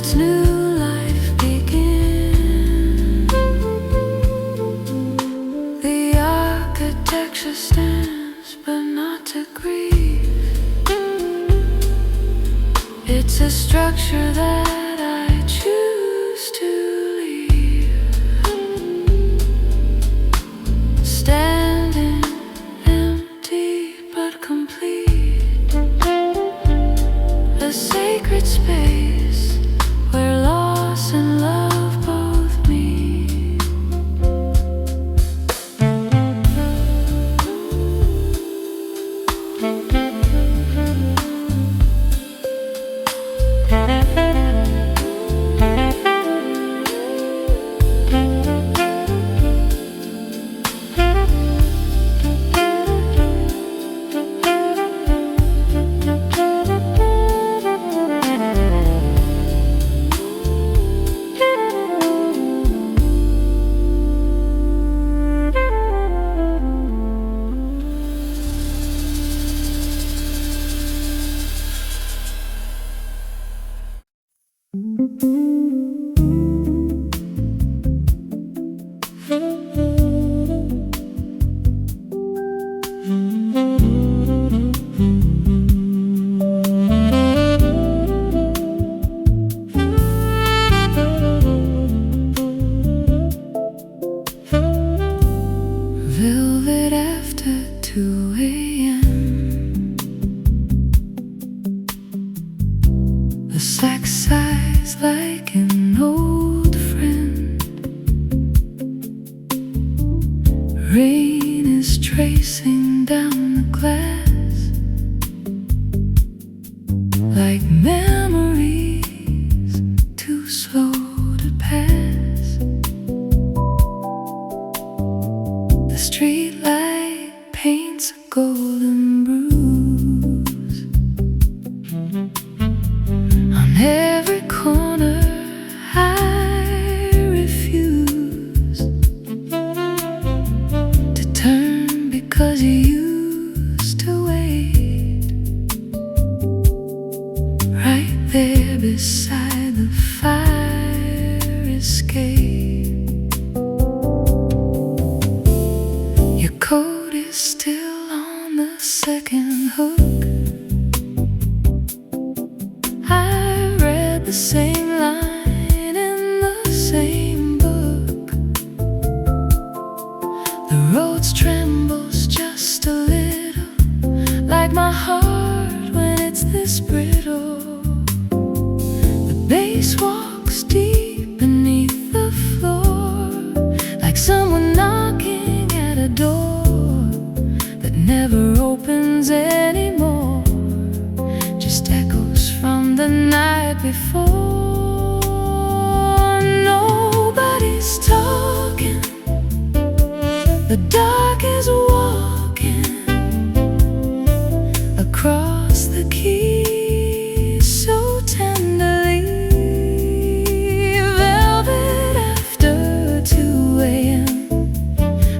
lets new life begin. The architecture stands, but not to grieve. It's a structure that I choose to leave, standing empty but complete, a sacred space where loss and love both meet. Velvet after 2 a.m. The sack sighs like an old friend. Rain is tracing down the glass like memories too slow to pass. The street light paints a golden bruise on every corner. I refuse to turn because you used to wait right there beside the fire escape. Your coat is still on the second hook. I read the same line in the same book. The Rhodes trembles just a little, like my heart when it's this brittle. The bass walks deep beneath the floor, like someone knocking at a door that never opens anymore, just echoes from the night before. Nobody's talking, the dark is walking across the keys so tenderly. Velvet after 2 a.m.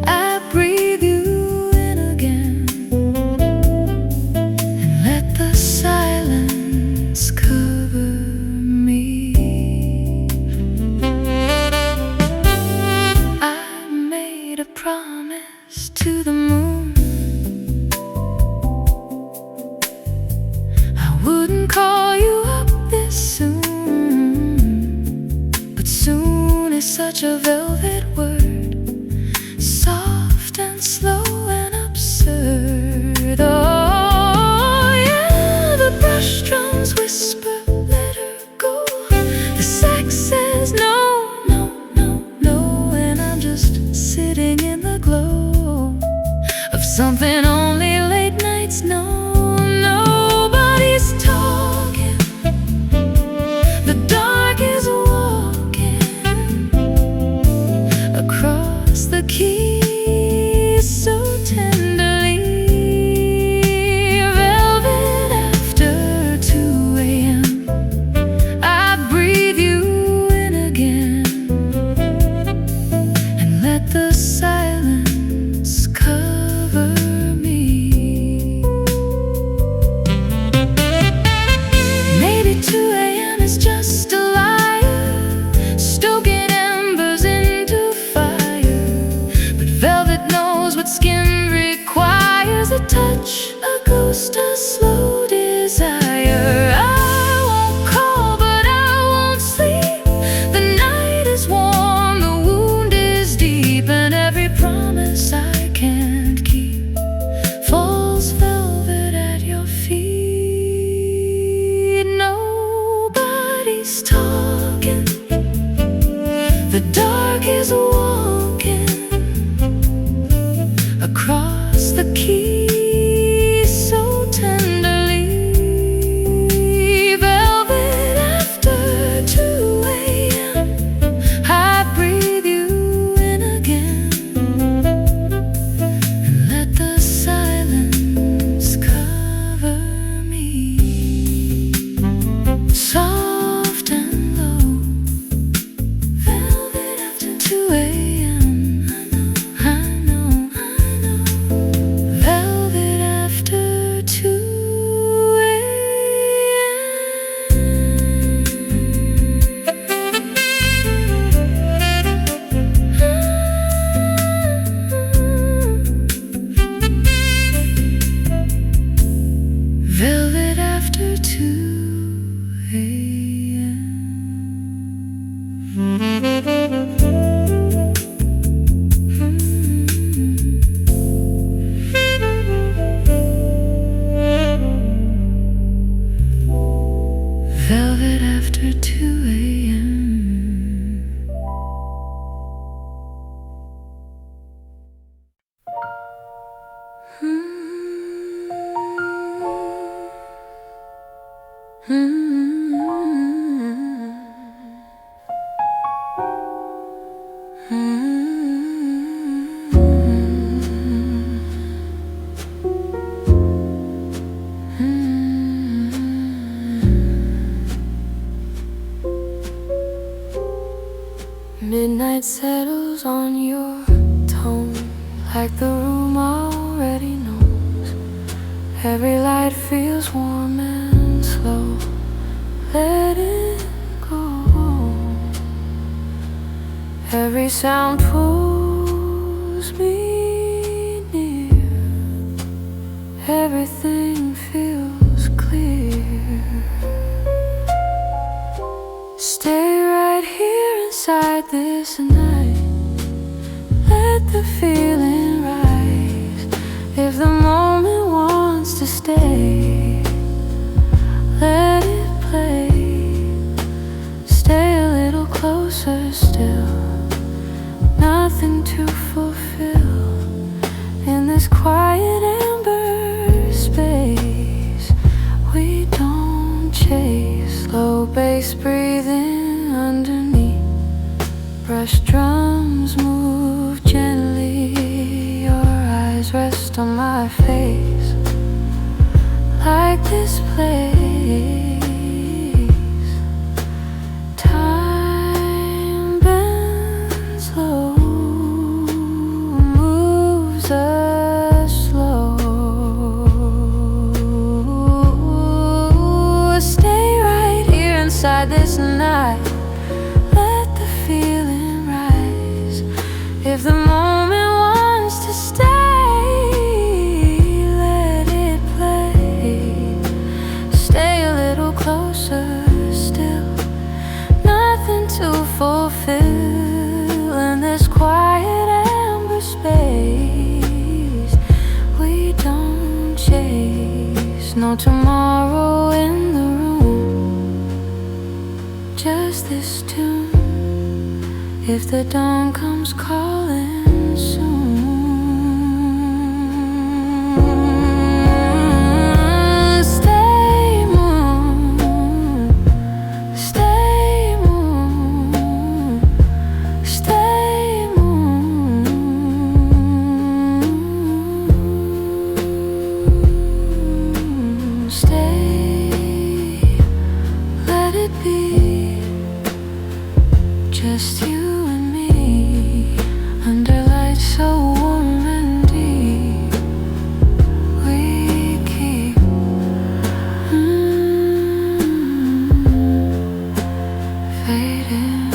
I breathe you in again and let the silence cover me. I made a promise to the moon I wouldn't call you up this soon, but soon is such a velvet word, soft and slow and absurd. Oh yeah, the brush drums whisper, let her go. The sax says no, no, no, no, and I'm just sitting in the glow of something only late nights know. Nobody's talking, the dark is walking across the keys so tenderly. Velvet after 2 a.m. I breathe you in again and let the silence cover me. talking, the dark is walking across the keys so tenderly. Velvet after 2 a.m. I breathe you in again and let the silence cover me. Soft and low, velvet after 2 a.m. I know, velvet after 2 a.m. Velvet after 2 a.m. Velvet after 2 a.m. Midnight settles on your tone like the room already knows. Every light feels warm and slow. Let it go. Every sound pulls me near. Everything feels clear. Stay right here inside this night. Let the feeling rise. If the moment wants to stay, let it play. Stay a little closer still. Nothing to fulfill in this quiet amber space. We don't chase. Low bass breathing underneath. Brush drums move gently. Your eyes rest on my face. Like this place, time bends low, moves us slow. Stay right here inside this night. Let the feeling rise. If the moment wants to stay, let it play. Stay a little closer still. Nothing to fulfill in this quiet amber space. We don't chase. No tomorrow in the room. Just this tune. If the dawn comes calling soon. Stay moon, stay moon, stay moon. Stay, let it be. Just you and me, under lights so warm and deep. We keep fading.